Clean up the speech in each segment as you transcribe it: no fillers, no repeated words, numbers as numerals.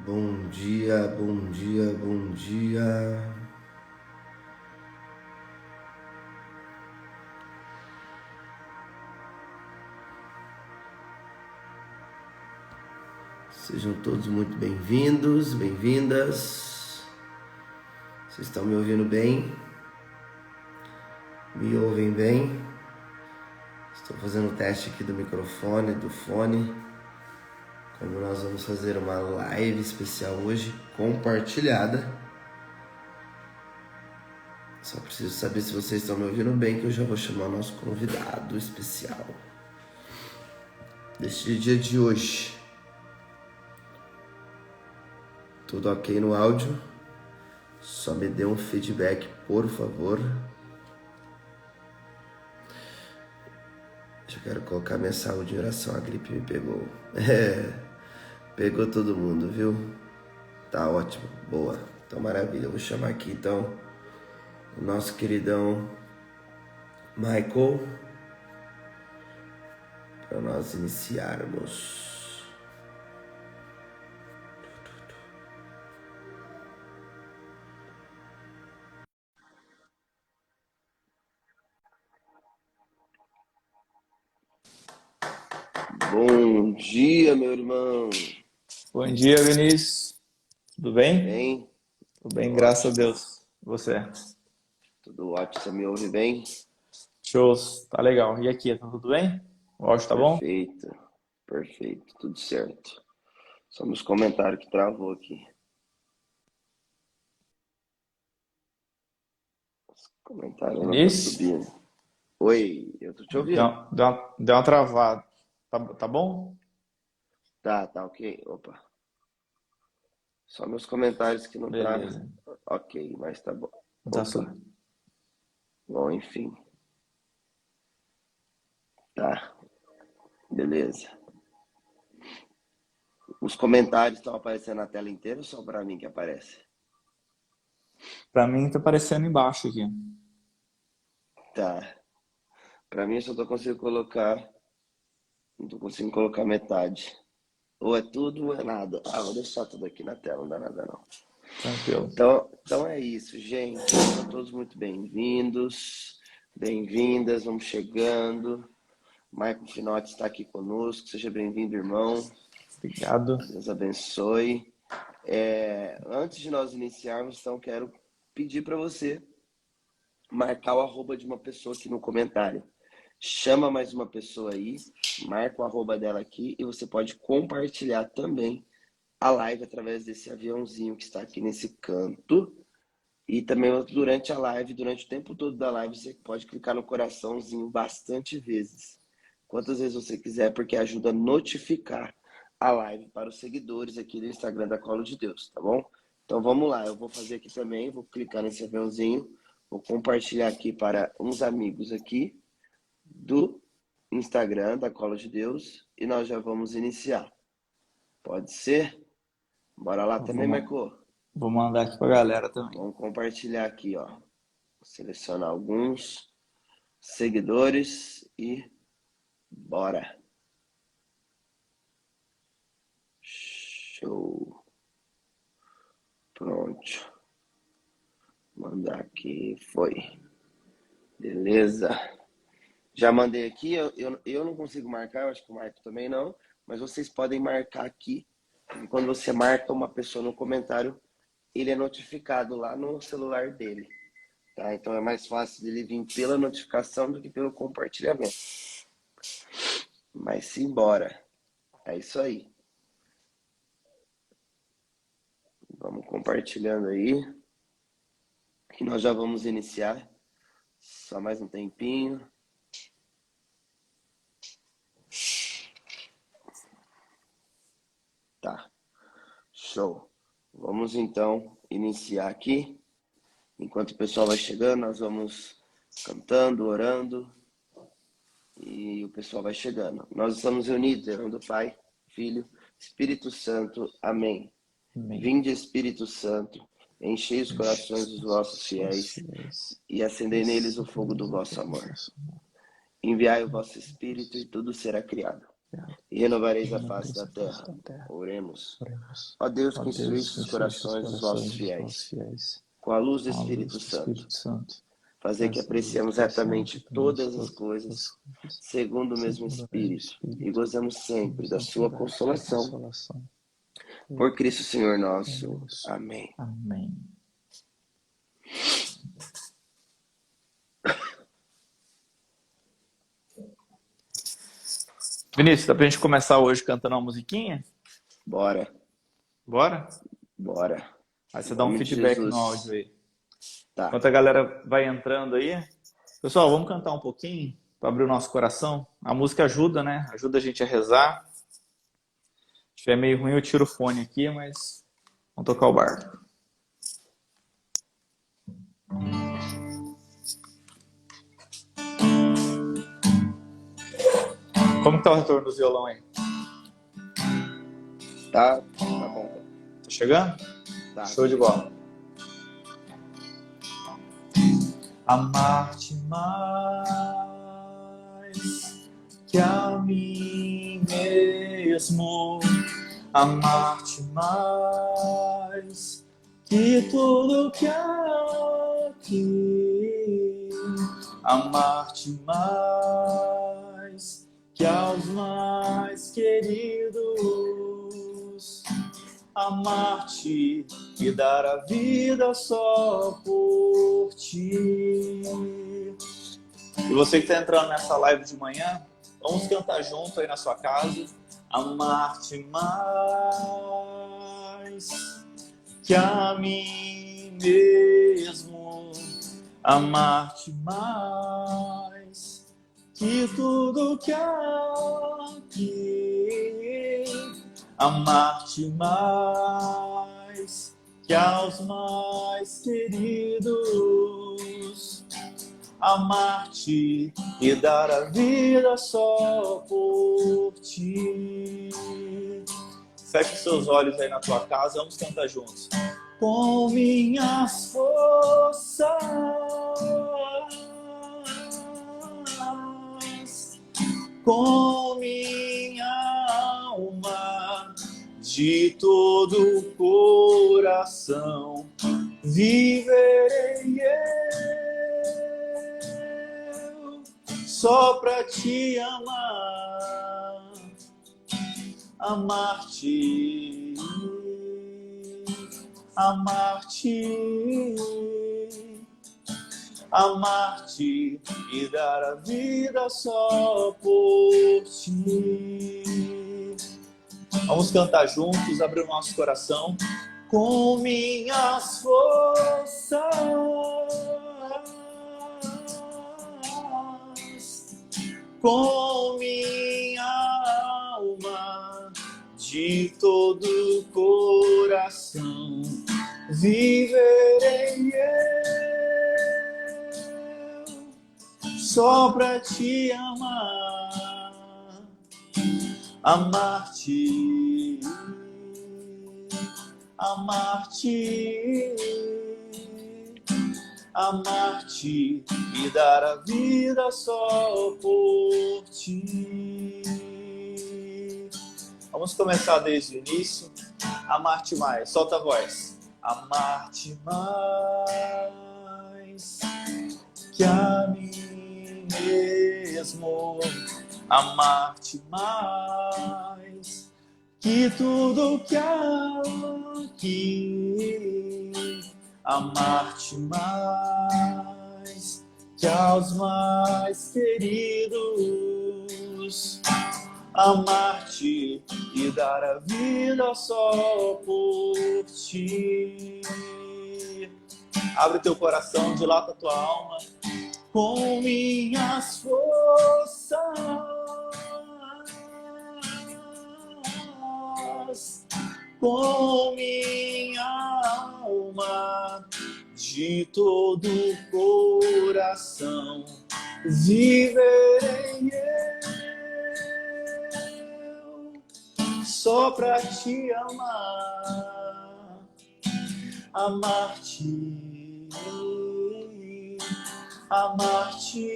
Bom dia, bom dia, bom dia. Sejam todos muito bem-vindos, bem-vindas. Vocês estão me ouvindo bem? Me ouvem bem? Estou fazendo o teste aqui do microfone, do fone. Como nós vamos fazer uma live especial hoje, compartilhada. Só preciso saber se vocês estão me ouvindo bem, que eu já vou chamar o nosso convidado especial deste dia de hoje. Tudo ok no áudio? Só me dê um feedback, por favor. Eu quero colocar minha saúde em oração. A gripe me pegou. Pegou todo mundo, viu? Tá ótimo, boa. Então, maravilha. Eu vou chamar aqui, então, o nosso queridão Michael, para nós iniciarmos. Bom dia, meu irmão. Bom dia, Vinícius. Tudo bem? Bem? Tudo bem, graças a Deus. Você? Tudo ótimo, você me ouve bem? Shows, tá legal. E aqui, tá tudo bem? O áudio tá bom? Perfeito, perfeito, tudo certo. Só nos comentários que travou aqui. Os comentários não tá Vinícius? subindo. Oi, eu tô te Deu, ouvindo. deu uma travada. Tá bom? Tá ok. Opa. Só meus comentários que não tá Beleza. ok, mas tá bom. Tá Opa. subindo. Bom, enfim. Tá, beleza. Os comentários estão aparecendo na tela inteira ou só pra mim que aparece? Pra mim tá aparecendo embaixo aqui. Tá. Pra mim eu só tô conseguindo colocar. Não tô conseguindo colocar metade. Ou é tudo ou é nada. Ah, vou deixar tudo aqui na tela, não dá nada não. Tranquilo. Então é isso, gente. Sejam todos muito bem-vindos, bem-vindas, vamos chegando. Michael Finotti está aqui conosco. Seja bem-vindo, irmão. Obrigado. Deus abençoe. Antes de nós iniciarmos, então, quero pedir para você marcar o arroba de uma pessoa aqui no comentário. Chama mais uma pessoa aí, marca o arroba dela aqui e você pode compartilhar também a live através desse aviãozinho que está aqui nesse canto. E também durante a live, durante o tempo todo da live, você pode clicar no coraçãozinho bastante vezes. Quantas vezes você quiser, porque ajuda a notificar a live para os seguidores aqui do Instagram da Colo de Deus, tá bom? Então vamos lá, eu vou fazer aqui também, vou clicar nesse aviãozinho, vou compartilhar aqui para uns amigos aqui do Instagram da Colo de Deus e nós já vamos iniciar. Pode ser? Bora lá também, Michael? Vou mandar aqui pra galera também. Vamos compartilhar aqui, ó. Vou selecionar alguns seguidores e bora. Show. Pronto. Mandar aqui, foi. Beleza. Já mandei aqui, eu não consigo marcar, eu acho que o Marco também não, mas vocês podem marcar aqui. E quando você marca uma pessoa no comentário, ele é notificado lá no celular dele. Tá? Então é mais fácil dele vir pela notificação do que pelo compartilhamento. Mas simbora. É isso aí. Vamos compartilhando aí. Que nós já vamos iniciar. Só mais um tempinho. Tá. Show. Vamos então iniciar aqui. Enquanto o pessoal vai chegando, nós vamos cantando, orando. E o pessoal vai chegando. Nós estamos reunidos em nome do Pai, Filho, Espírito Santo. Amém. Amém. Vinde, Espírito Santo, enchei os corações dos vossos fiéis e acendei neles o fogo do vosso amor. Enviai o vosso Espírito e tudo será criado. e renovareis a face renovareis da a face terra. da terra. Oremos. Oremos. Ó Deus, Ó que Deus, instruísse que os instruísse os corações dos vossos corações dos vossos fiéis, fiéis, com a luz do com a luz Espírito do Espírito Santo, Santo, fazer que fazer que apreciemos apreciemos retamente exatamente todas as todas coisas, as coisas, segundo o mesmo segundo o mesmo Espírito, e Espírito, gozemos e sempre da sempre sua da sua consolação. consolação. Por Por Cristo Senhor nosso. Deus. Amém. Amém. Vinícius, dá pra gente começar hoje cantando uma musiquinha? Bora, Bora? bora. Aí você Em dá um nome de feedback no Jesus. áudio aí. Tá. Enquanto a galera vai entrando aí. Pessoal, vamos cantar um pouquinho para abrir o nosso coração. A música ajuda, né? Ajuda a gente a rezar. Se estiver meio ruim, eu tiro o fone aqui, mas vamos tocar o barco. Como que tá o retorno do violão aí? Tá bom. Tá chegando? Tá. Show de bola. Amar-te mais que a mim mesmo, amar-te mais que tudo que há aqui, amar-te mais que aos mais queridos, amar-te e dar a vida só por ti. E você que está entrando nessa live de manhã, vamos cantar junto aí na sua casa. Amar-te mais que a mim mesmo, amar-te mais que tudo que há aqui, amar-te mais que aos mais queridos, amar-te e dar a vida só por ti. Feche seus olhos aí na tua casa, vamos cantar juntos. Com minhas forças, com minha alma, de todo o coração, viverei eu só pra te amar, amar-te, amar-te, amar-te e dar a vida só por ti. Vamos cantar juntos, abrir o nosso coração. Com minhas forças, com minha alma, de todo o coração, viverei eu só pra te amar, amar-te, amar-te, amar-te e dar a vida só por ti. Vamos começar desde o início. Amar-te mais. Solta a voz. Amar-te mais que a mim mesmo. Amar-te mais que tudo que há aqui, amar-te mais que aos mais queridos, amar-te e dar a vida só por ti. Abre teu coração, dilata tua alma. Com minhas forças, com minha alma, de todo o coração, viverei eu só pra te amar, amar-te, amar-te,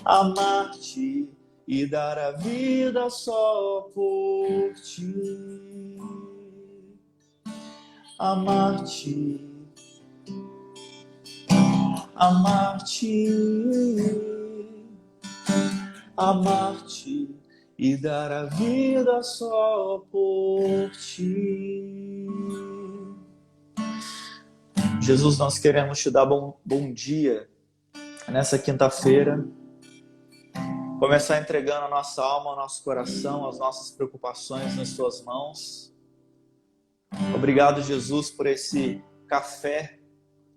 amar-te e dar a vida só por ti. Amar-te, amar-te, amar-te e dar a vida só por ti. Jesus, nós queremos te dar bom dia nessa quinta-feira. Começar entregando a nossa alma, o nosso coração, as nossas preocupações nas tuas mãos. Obrigado, Jesus, por esse café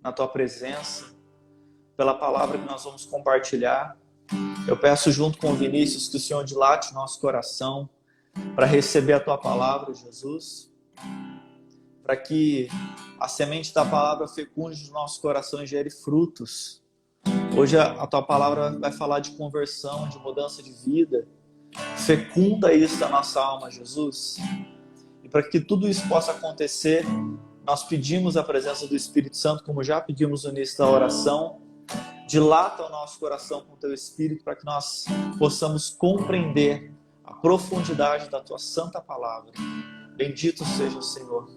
na tua presença, pela palavra que nós vamos compartilhar. Eu peço junto com o Vinícius que o Senhor dilate o nosso coração para receber a tua palavra, Jesus, para que a semente da palavra fecunde no nosso coração e gere frutos. Hoje a tua palavra vai falar de conversão, de mudança de vida. Fecunda isso na nossa alma, Jesus. E para que tudo isso possa acontecer, nós pedimos a presença do Espírito Santo, como já pedimos no início da oração. Dilata o nosso coração com o teu Espírito para que nós possamos compreender a profundidade da tua santa palavra. Bendito seja o Senhor.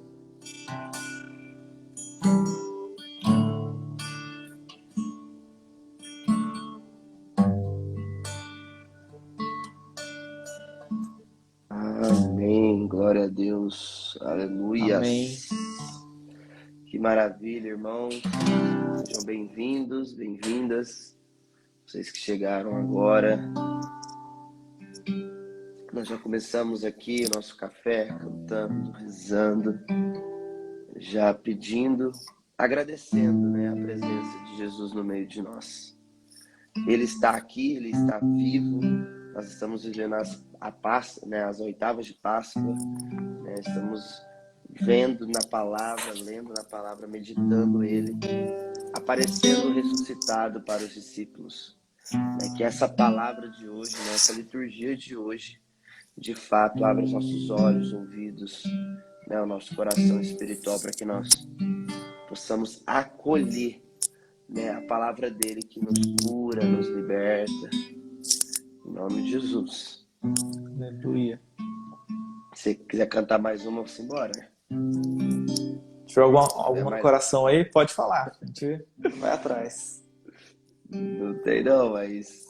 Amém, glória a Deus, aleluia. Amém. Que maravilha, irmãos. Sejam bem-vindos, bem-vindas. Vocês que chegaram agora. Nós já começamos aqui o nosso café, cantando, rezando, já pedindo, agradecendo, né, a presença de Jesus no meio de nós. Ele está aqui, Ele está vivo. Nós estamos vivendo as oitavas de Páscoa, né? Estamos vendo na palavra, lendo na palavra, meditando Ele, aparecendo ressuscitado para os discípulos. Né? Que essa palavra de hoje, né? Essa liturgia de hoje, de fato, abra os nossos olhos, ouvidos, né? O nosso coração espiritual, para que nós possamos acolher, né? A palavra dele que nos cura, nos liberta. Em nome de Jesus. Aleluia. Se você quiser cantar mais uma, vamos embora. Se tiver alguma no coração aí, pode falar. A gente vai atrás. Não tem não, mas...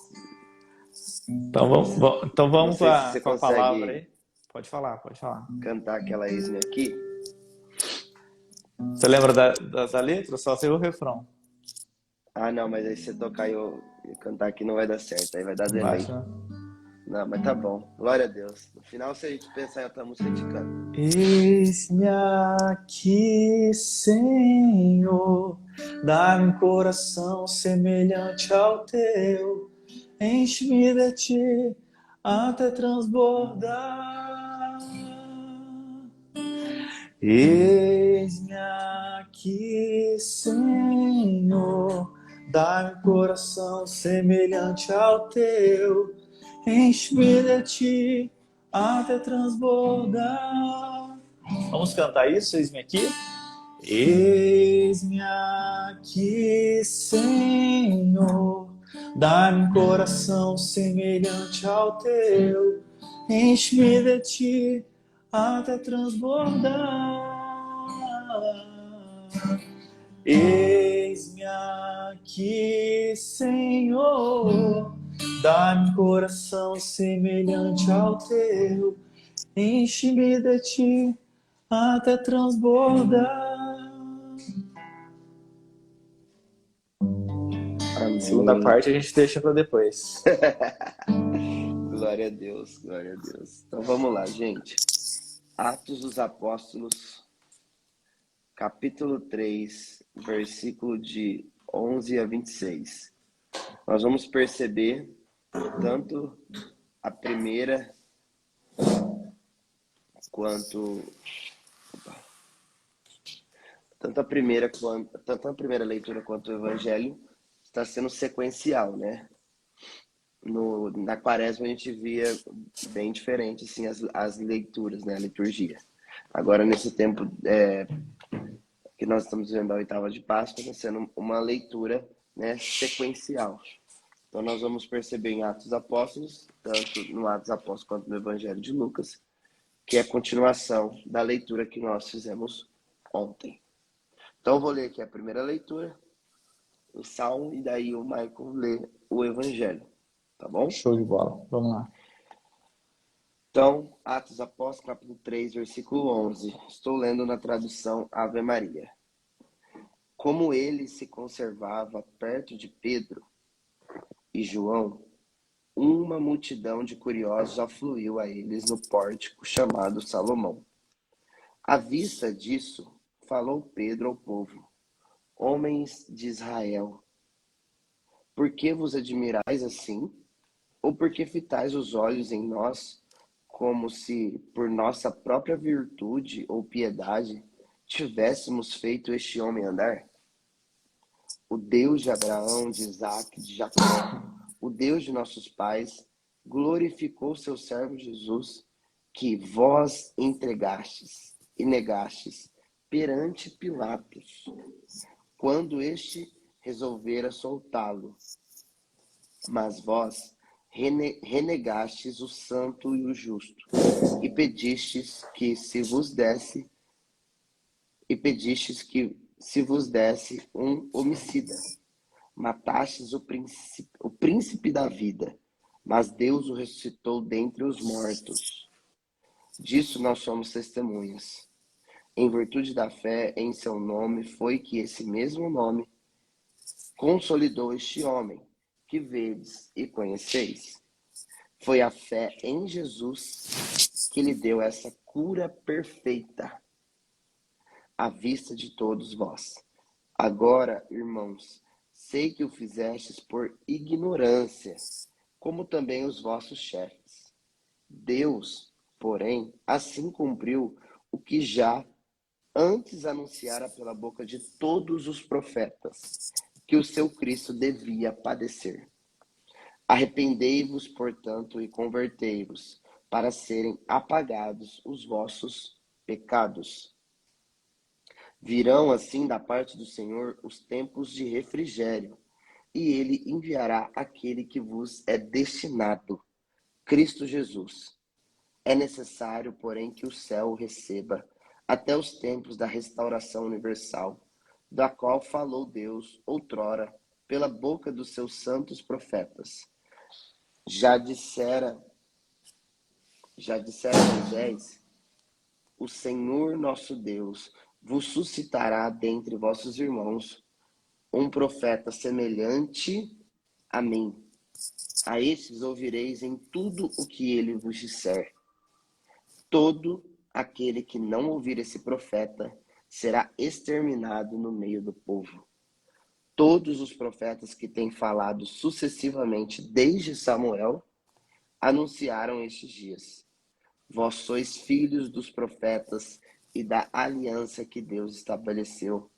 Então vamos com a palavra aí. Pode falar. Cantar aquela Eis-me Aqui. Você lembra da letra? Só sei o refrão. Ah, não, mas aí se você tocar e eu cantar aqui não vai dar certo. Aí vai dar delay. Não, mas tá bom. Glória a Deus. No final, se a gente pensar em outra música, a gente canta. Eis-me aqui, Senhor, dá-me um coração semelhante ao teu, enche-me de ti até transbordar. Eis-me aqui, Senhor, dá-me um coração semelhante ao teu, enche-me de ti até transbordar. Vamos cantar isso, eis-me aqui? Eis-me aqui, Senhor, dá-me um coração semelhante ao teu, enche-me de ti até transbordar. Eis-me aqui, Senhor, dá-me um coração semelhante ao teu, enche-me de ti até transbordar. A segunda parte a gente deixa para depois. Glória a Deus, glória a Deus. Então vamos lá, gente. Atos dos Apóstolos, capítulo 3, versículo de 11 a 26. Nós vamos perceber tanto a primeira tanto a primeira leitura quanto o Evangelho está sendo sequencial, né? Na Quaresma a gente via bem diferente assim, as leituras, né? A liturgia. Agora, nesse tempo que nós estamos vivendo a oitava de Páscoa, está sendo uma leitura, né, sequencial. Então nós vamos perceber em Atos Apóstolos, tanto no Atos Apóstolos quanto no Evangelho de Lucas, que é a continuação da leitura que nós fizemos ontem. Então eu vou ler aqui a primeira leitura, o Salmo, e daí o Michael lê o Evangelho, tá bom? Show de bola. Vamos lá. Então, Atos Apóstolos, capítulo 3, versículo 11. Estou lendo na tradução Ave Maria. Como ele se conservava perto de Pedro e João, uma multidão de curiosos afluiu a eles no pórtico chamado Salomão. À vista disso, falou Pedro ao povo: Homens de Israel, por que vos admirais assim? Ou por que fitais os olhos em nós, como se por nossa própria virtude ou piedade tivéssemos feito este homem andar? O Deus de Abraão, de Isaque, de Jacó, o Deus de nossos pais, glorificou seu servo Jesus, que vós entregastes e negastes perante Pilatos, quando este resolvera soltá-lo. Mas vós renegastes o santo e o justo, e pedistes que se vos desse um homicida. Matastes o príncipe da vida, mas Deus o ressuscitou dentre os mortos. Disso nós somos testemunhas. Em virtude da fé em seu nome foi que esse mesmo nome consolidou este homem, que vedes e conheceis. Foi a fé em Jesus que lhe deu essa cura perfeita à vista de todos vós. Agora, irmãos, sei que o fizestes por ignorância, como também os vossos chefes. Deus, porém, assim cumpriu o que já antes anunciara pela boca de todos os profetas, que o seu Cristo devia padecer. Arrependei-vos, portanto, e convertei-vos, para serem apagados os vossos pecados. Virão assim da parte do Senhor os tempos de refrigério, e ele enviará aquele que vos é destinado, Cristo Jesus. É necessário, porém, que o céu o receba até os tempos da restauração universal, da qual falou Deus outrora pela boca dos seus santos profetas. Já dissera Moisés: o Senhor nosso Deus vos suscitará dentre vossos irmãos um profeta semelhante a mim. A estes ouvireis em tudo o que ele vos disser. Todo aquele que não ouvir esse profeta será exterminado no meio do povo. Todos os profetas que têm falado sucessivamente desde Samuel anunciaram estes dias. Vós sois filhos dos profetas e da aliança que Deus estabeleceu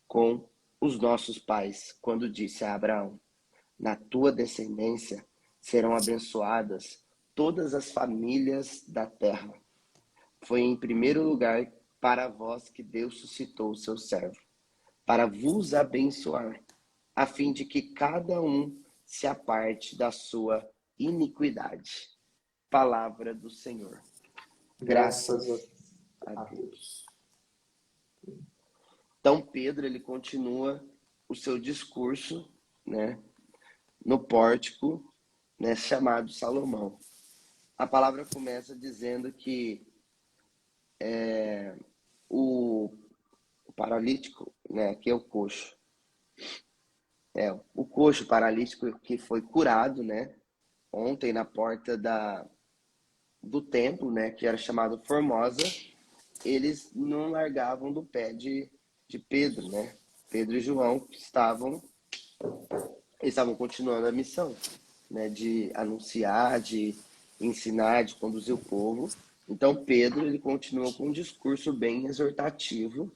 com os nossos pais, quando disse a Abraão: na tua descendência serão abençoadas todas as famílias da terra. Foi em primeiro lugar para vós que Deus suscitou o seu servo, para vos abençoar, a fim de que cada um se aparte da sua iniquidade. Palavra do Senhor. Graças a Deus. Então Pedro, ele continua o seu discurso, né, no pórtico, né, chamado Salomão. A palavra começa dizendo que o paralítico, né, que é o coxo, o coxo paralítico que foi curado, né, ontem na porta do templo, né, que era chamado Formosa, eles não largavam do pé de Pedro, né? Pedro e João estavam continuando a missão, né, de anunciar, de ensinar, de conduzir o povo. Então Pedro, ele continua com um discurso bem exortativo,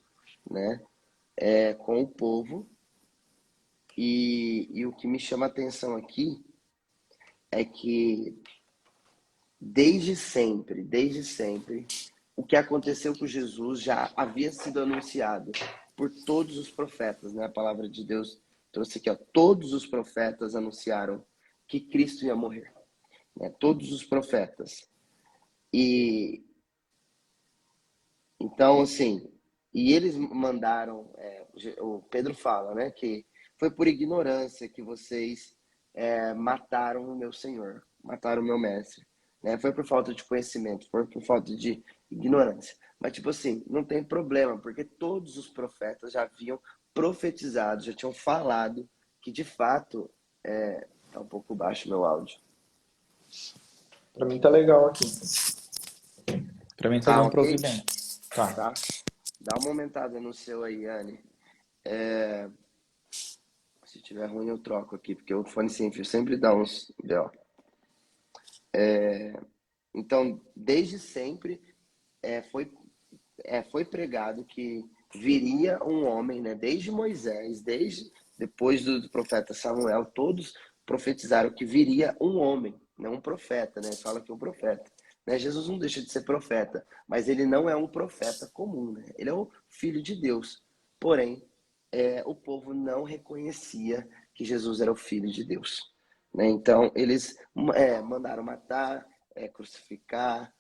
né, com o povo. E o que me chama a atenção aqui é que desde sempre, o que aconteceu com Jesus já havia sido anunciado por todos os profetas, né? A palavra de Deus trouxe aqui, ó, todos os profetas anunciaram que Cristo ia morrer, né? Todos os profetas. E então, assim, e eles mandaram, o Pedro fala, né, que foi por ignorância que vocês mataram o meu Senhor, mataram o meu mestre, né? Foi por falta de conhecimento, foi por falta de ignorância. Mas, tipo assim, não tem problema, porque todos os profetas já haviam profetizado, já tinham falado que, de fato, tá um pouco baixo meu áudio. Pra mim tá legal aqui. Pra mim tá Tá dando pra ok? ouvir bem. Tá. Tá? Dá uma aumentada no seu aí, Anne. Se tiver ruim, eu troco aqui, porque o fone sem fio sempre dá uns B.O. Então, desde sempre, foi pregado que viria um homem, né? Desde Moisés, desde depois do profeta Samuel, todos profetizaram que viria um homem, não um profeta, né? Fala que é um profeta. Né? Jesus não deixa de ser profeta, mas ele não é um profeta comum, né? Ele é o filho de Deus. Porém, o povo não reconhecia que Jesus era o filho de Deus. Né? Então, eles mandaram matar, crucificar,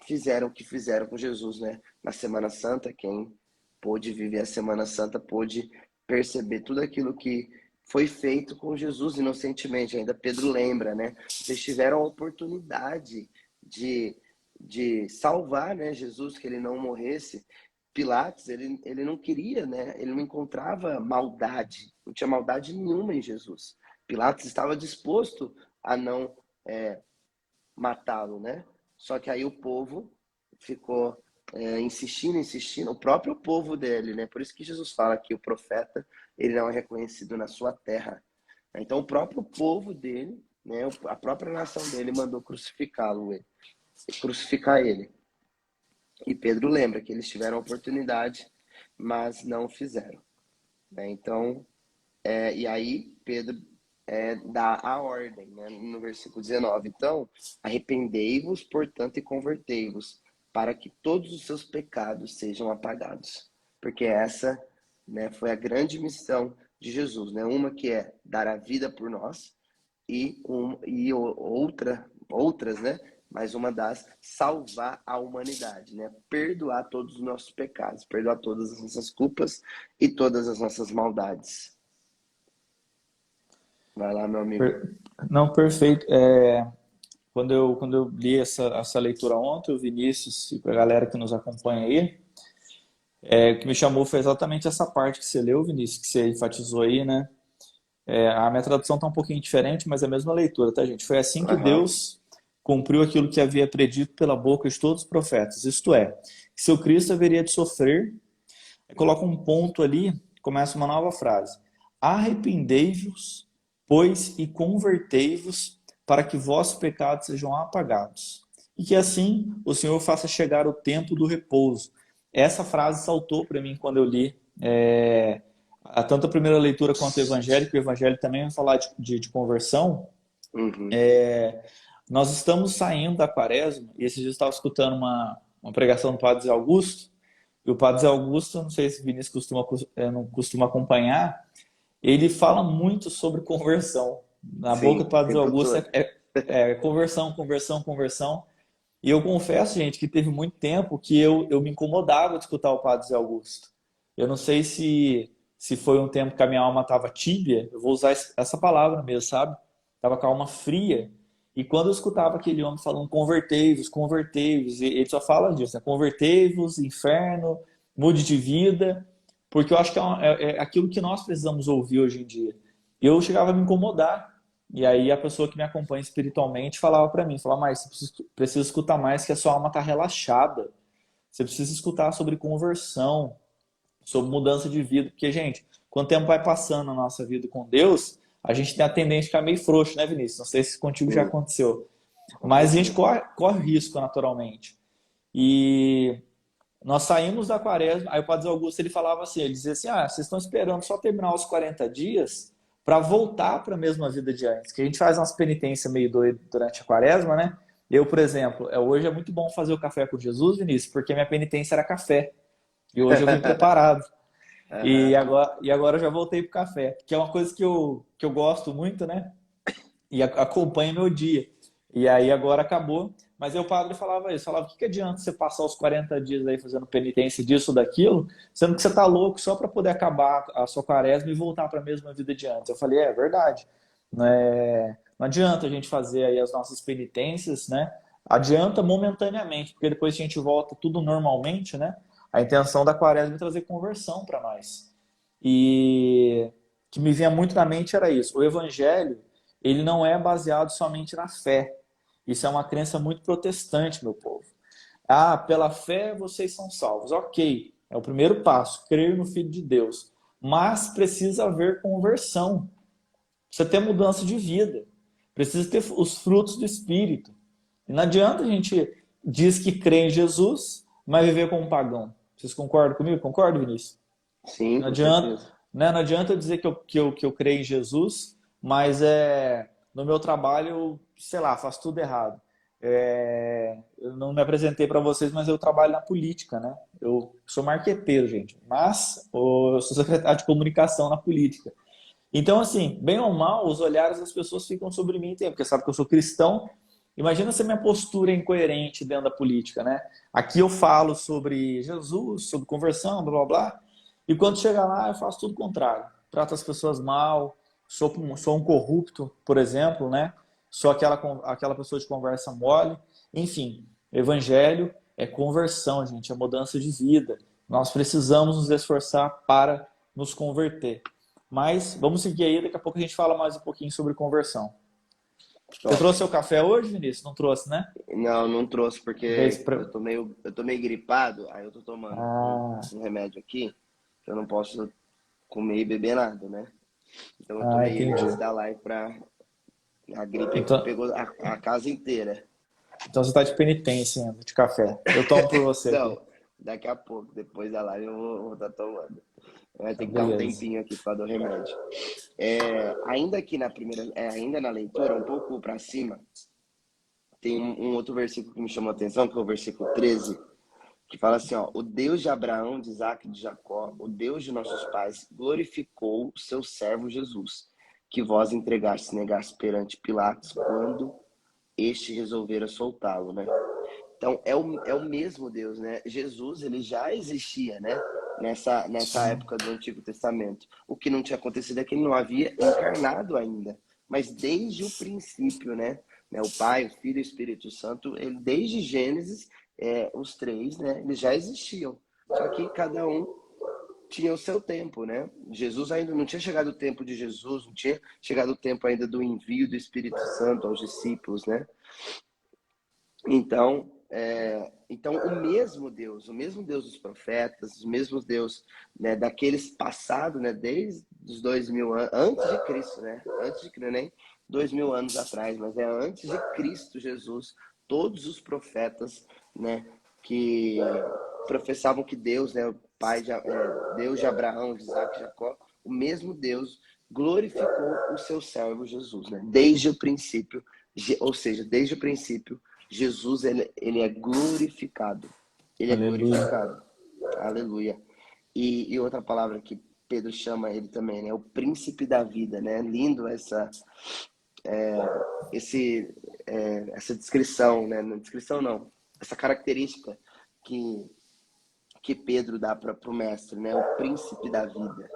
fizeram o que fizeram com Jesus, né? Na Semana Santa, quem pôde viver a Semana Santa pôde perceber tudo aquilo que foi feito com Jesus inocentemente. Ainda Pedro lembra, né? Vocês tiveram a oportunidade de salvar, né, Jesus, que ele não morresse. Pilatos, ele não queria, né? Ele não encontrava maldade, não tinha maldade nenhuma em Jesus. Pilatos estava disposto a não matá-lo, né? Só que aí o povo ficou insistindo, o próprio povo dele, né? Por isso que Jesus fala que o profeta, ele não é reconhecido na sua terra. Então o próprio povo dele, né? A própria nação dele mandou crucificar ele. E Pedro lembra que eles tiveram a oportunidade, mas não fizeram. Né? Então, e aí Pedro dá a ordem, né? No versículo 19. Então, arrependei-vos, portanto, e convertei-vos, para que todos os seus pecados sejam apagados. Porque essa, né, foi a grande missão de Jesus. Né? Uma que é dar a vida por nós, outras, né? Mas uma das, salvar a humanidade, né? Perdoar todos os nossos pecados, perdoar todas as nossas culpas e todas as nossas maldades. Vai lá, meu amigo. Não, perfeito. Quando eu li essa leitura ontem, o Vinícius e para a galera que nos acompanha aí, o que me chamou foi exatamente essa parte que você leu, Vinícius, que você enfatizou aí, né? A minha tradução está um pouquinho diferente, mas é a mesma leitura, tá, gente? Foi assim que Aham. Deus cumpriu aquilo que havia predito pela boca de todos os profetas. Isto é, que seu Cristo haveria de sofrer. Coloca um ponto ali, começa uma nova frase. Arrependei-vos, pois, e convertei-vos, para que vossos pecados sejam apagados. E que assim o Senhor faça chegar o tempo do repouso. Essa frase saltou para mim quando eu li tanto a primeira leitura quanto o Evangelho, que o Evangelho também vai falar de conversão. Uhum. Nós estamos saindo da quaresma, e esses dias eu estava escutando uma pregação do Padre Zé Augusto, e o Padre Zé Augusto, não sei se o Vinícius não costuma acompanhar, ele fala muito sobre conversão. Na boca Sim, do o Padre Zé tempo Augusto todo. conversão, conversão, conversão. E eu confesso, gente, que teve muito tempo que eu me incomodava de escutar o Padre Zé Augusto. Eu não sei se foi um tempo que a minha alma estava tíbia, eu vou usar essa palavra mesmo, sabe? Estava com a alma fria. E quando eu escutava aquele homem falando convertei-vos, convertei-vos, e ele só fala disso, né? Convertei-vos, inferno, mude de vida, porque eu acho que é aquilo que nós precisamos ouvir hoje em dia. Eu chegava a me incomodar, e aí a pessoa que me acompanha espiritualmente falava para mim, falava, mas você precisa escutar mais que a sua alma está relaxada, você precisa escutar sobre conversão, sobre mudança de vida, porque, gente, quando o tempo vai passando na nossa vida com Deus, a gente tem a tendência a ficar meio frouxo, né, Vinícius? Não sei se contigo já Sim, aconteceu. com Mas a gente certeza. corre risco naturalmente. E nós saímos da quaresma, aí o Padre Augusto ele falava assim, ele dizia assim, vocês estão esperando só terminar os 40 dias para voltar para a mesma vida de antes, que a gente faz umas penitências meio doidas durante a quaresma, né? Eu, por exemplo, hoje é muito bom fazer o café com Jesus, Vinícius, porque minha penitência era café. E hoje eu vim preparado. E Aham. agora eu já voltei pro café, que é uma coisa que eu gosto muito, né? e acompanha meu dia. E aí agora acabou. Mas aí o padre falava isso, falava, o que que adianta você passar os 40 dias aí fazendo penitência disso ou daquilo, sendo que você tá louco só para poder acabar a sua quaresma e voltar para a mesma vida de antes. Eu falei, é verdade. Não adianta a gente fazer aí as nossas penitências, né? Adianta momentaneamente, porque depois a gente volta tudo normalmente, né? A intenção da quaresma é trazer conversão para nós. E o que me vinha muito na mente era isso. O evangelho, ele não é baseado somente na fé. Isso é uma crença muito protestante, meu povo. Ah, pela fé vocês são salvos. Ok, é o primeiro passo, crer no Filho de Deus. Mas precisa haver conversão. Precisa ter mudança de vida. Precisa ter os frutos do Espírito. E não adianta a gente diz que crê em Jesus, mas viver como um pagão. Vocês concordam comigo? Concorda, Vinícius? Sim, Não com adianta, certeza. né? Não adianta eu dizer que eu creio em Jesus, mas no meu trabalho eu, sei lá, faço tudo errado. Eu não me apresentei para vocês, mas eu trabalho na política, né? Eu sou marqueteiro, gente, mas eu sou secretário de comunicação na política. Então, assim, bem ou mal, os olhares das pessoas ficam sobre mim, porque sabe que eu sou cristão. Imagina se a minha postura é incoerente dentro da política, né? Aqui eu falo sobre Jesus, sobre conversão, blá blá blá, e quando chega lá eu faço tudo o contrário. Trato as pessoas mal, sou um corrupto, por exemplo, né? Sou aquela pessoa de conversa mole. Enfim, evangelho é conversão, gente, é mudança de vida. Nós precisamos nos esforçar para nos converter. Mas vamos seguir aí, daqui a pouco a gente fala mais um pouquinho sobre conversão. Você Top. trouxe seu café hoje, Vinícius? Não trouxe, né? Não, não trouxe Vez porque pra... eu tô meio gripado, aí eu tô tomando Ah, um remédio aqui, que eu não posso comer e beber nada, né? Então eu tomei ele entendi. antes da live pra a gripe aqui Então, pegou a casa inteira. então você está de penitência ainda, de café. Eu tomo por você aqui. Não, daqui a pouco, depois da live eu vou estar tomando. Vai ter Então, que dar um beleza. tempinho aqui para dar o remédio. Ainda aqui na primeira, ainda na leitura, um pouco para cima, tem um outro versículo que me chamou a atenção, que é o versículo 13, que fala assim, ó, o Deus de Abraão, de Isaac e de Jacó, o Deus de nossos pais, glorificou o seu servo Jesus, que vós entregaste, negaste perante Pilatos, quando este resolvera soltá-lo, né? Então, é o mesmo Deus, né? Jesus, ele já existia, né? Nessa Sim. época do Antigo Testamento. O que não tinha acontecido é que ele não havia encarnado ainda. Mas desde o princípio, né? O Pai, o Filho e o Espírito Santo, ele, desde Gênesis, os três, né? Eles já existiam. Só que cada um tinha o seu tempo, né? Jesus ainda não tinha chegado o tempo de Jesus, não tinha chegado o tempo ainda do envio do Espírito Santo aos discípulos, né? Então o mesmo Deus dos profetas, o mesmo Deus, né, daqueles passados, né, desde os 2000 anos, antes de Cristo, né, antes de Cristo, nem 2000 anos atrás, mas é antes de Cristo Jesus, todos os profetas, né, que professavam que Deus, né, o Pai de, Deus de Abraão, de Isaac e Jacó, o mesmo Deus glorificou o seu servo Jesus, né, desde o princípio, ou seja, desde o princípio Jesus, ele é glorificado. Ele é Aleluia. glorificado. Aleluia. E outra palavra que Pedro chama ele também, né? O príncipe da vida, né? Lindo esse, essa descrição, né? Não, descrição não. Essa característica que Pedro dá para o mestre, né? O príncipe da vida.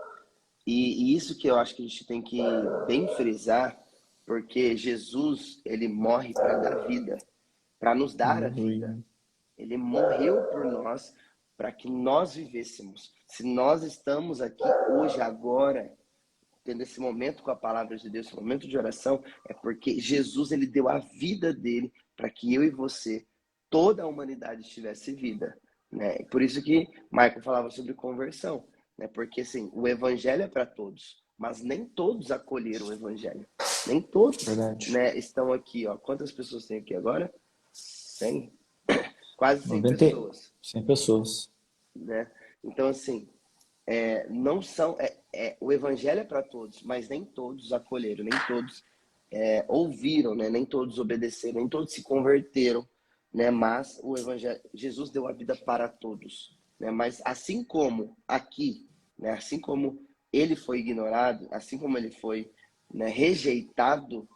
E isso que eu acho que a gente tem que bem frisar, porque Jesus, ele morre para dar vida, para nos dar a vida. Aleluia. Ele morreu por nós para que nós vivêssemos. Se nós estamos aqui hoje, agora, tendo esse momento com a palavra de Deus, esse momento de oração, é porque Jesus, ele deu a vida dele para que eu e você, toda a humanidade tivesse vida, né? Por isso que Michael falava sobre conversão, né? Porque assim, o evangelho é para todos, mas nem todos acolheram o evangelho. Nem todos, Verdade. né, estão aqui, ó. Quantas pessoas tem aqui agora? 100? Quase 100 90, pessoas, 100 pessoas. né? Então, assim, não são. O evangelho é para todos, mas nem todos acolheram, nem todos ouviram, né? Nem todos obedeceram, nem todos se converteram, né? Mas o evangelho, Jesus deu a vida para todos, né? Mas assim como aqui, né? Assim como ele foi ignorado, assim como ele foi, né, rejeitado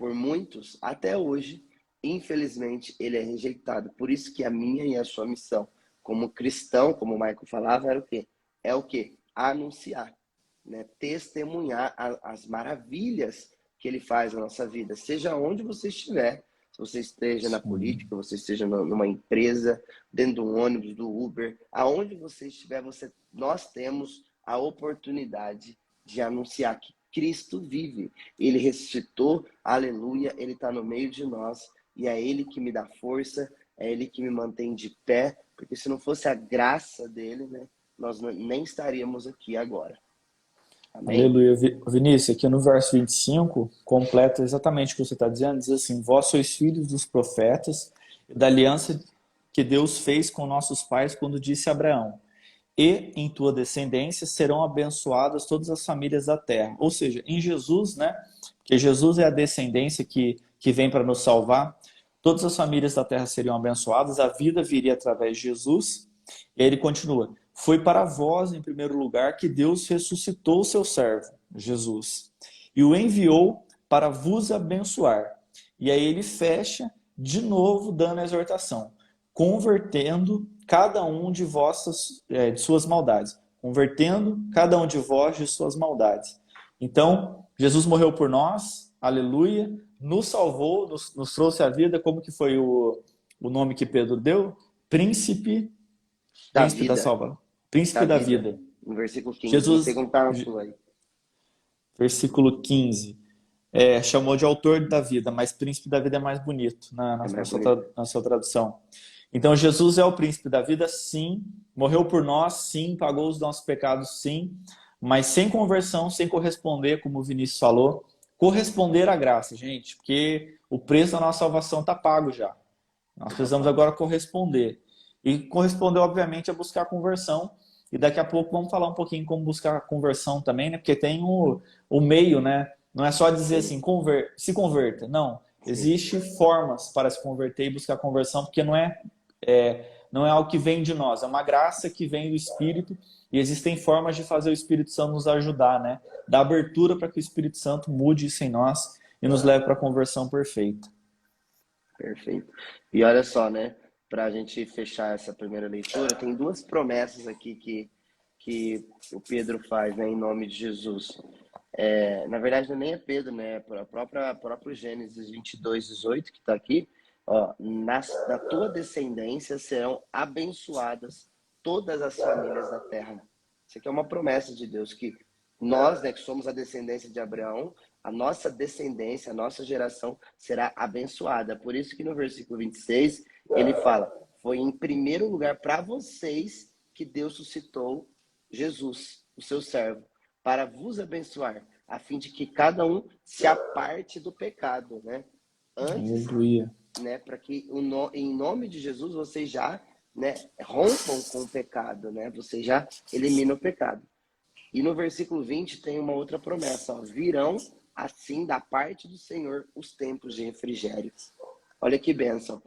por muitos, até hoje, infelizmente, ele é rejeitado. Por isso que a minha e a sua missão, como cristão, como o Michael falava, era o quê? É o quê? Anunciar, né? Testemunhar as maravilhas que ele faz na nossa vida, seja onde você estiver. Se você esteja na Sim. política, você esteja numa empresa, dentro de um ônibus, do Uber, aonde você estiver, nós temos a oportunidade de anunciar que Cristo vive. Ele ressuscitou, aleluia, ele está no meio de nós e é ele que me dá força, é ele que me mantém de pé, porque se não fosse a graça dele, né, nós nem estaríamos aqui agora. Amém? Aleluia. Vinícius, aqui no verso 25, completa exatamente o que você está dizendo. Diz assim: Vós sois filhos dos profetas e da aliança que Deus fez com nossos pais quando disse a Abraão: E em tua descendência serão abençoadas todas as famílias da terra. Ou seja, em Jesus, né? Que Jesus é a descendência que vem para nos salvar. Todas as famílias da terra seriam abençoadas, a vida viria através de Jesus. E aí ele continua: Foi para vós, em primeiro lugar, que Deus ressuscitou o seu servo, Jesus, e o enviou para vos abençoar. E aí ele fecha de novo dando a exortação: convertendo cada um de suas maldades. Convertendo cada um de vós de suas maldades. Então, Jesus morreu por nós, aleluia, nos salvou, nos trouxe a vida. Como que foi o nome que Pedro deu? Príncipe, Da príncipe da vida, salvação, da príncipe da vida. vida. No versículo 15, não sei Jesus, como está na sua aí. versículo 15, chamou de autor da vida, mas príncipe da vida é mais bonito É mais bonito. na sua tradução. Então, Jesus é o príncipe da vida, sim, morreu por nós, sim, pagou os nossos pecados, sim, mas sem conversão, sem corresponder, como o Vinícius falou, corresponder à graça, gente, porque o preço da nossa salvação está pago já. Nós precisamos Rapaz, agora corresponder. E corresponder, obviamente, é buscar conversão. E daqui a pouco vamos falar um pouquinho como buscar conversão também, né? Porque tem o meio, né? Não é só dizer sim, assim, se converta. Não. sim. Existem formas para se converter e buscar conversão, porque não é algo que vem de nós, é uma graça que vem do Espírito. E existem formas de fazer o Espírito Santo nos ajudar, né? Dar abertura para que o Espírito Santo mude isso em nós e nos leve para a conversão perfeita. Perfeito. E olha só, né? Para a gente fechar essa primeira leitura, tem duas promessas aqui que o Pedro faz, né, em nome de Jesus. Na verdade, nem é Pedro, né? É próprio Gênesis 22:18 que está aqui. Ó, na tua descendência serão abençoadas todas as famílias da terra. Isso aqui é uma promessa de Deus, que nós, né, que somos a descendência de Abraão, a nossa descendência, a nossa geração será abençoada. Por isso que no versículo 26 ele fala: foi em primeiro lugar para vocês que Deus suscitou Jesus, o seu servo, para vos abençoar, a fim de que cada um se aparte do pecado, né? Antes, Aleluia. né, para que em nome de Jesus vocês já, né, rompam com o pecado, né? Você já elimina o pecado. E no versículo 20 tem uma outra promessa, ó: virão assim da parte do Senhor os tempos de refrigério. Olha que bênção.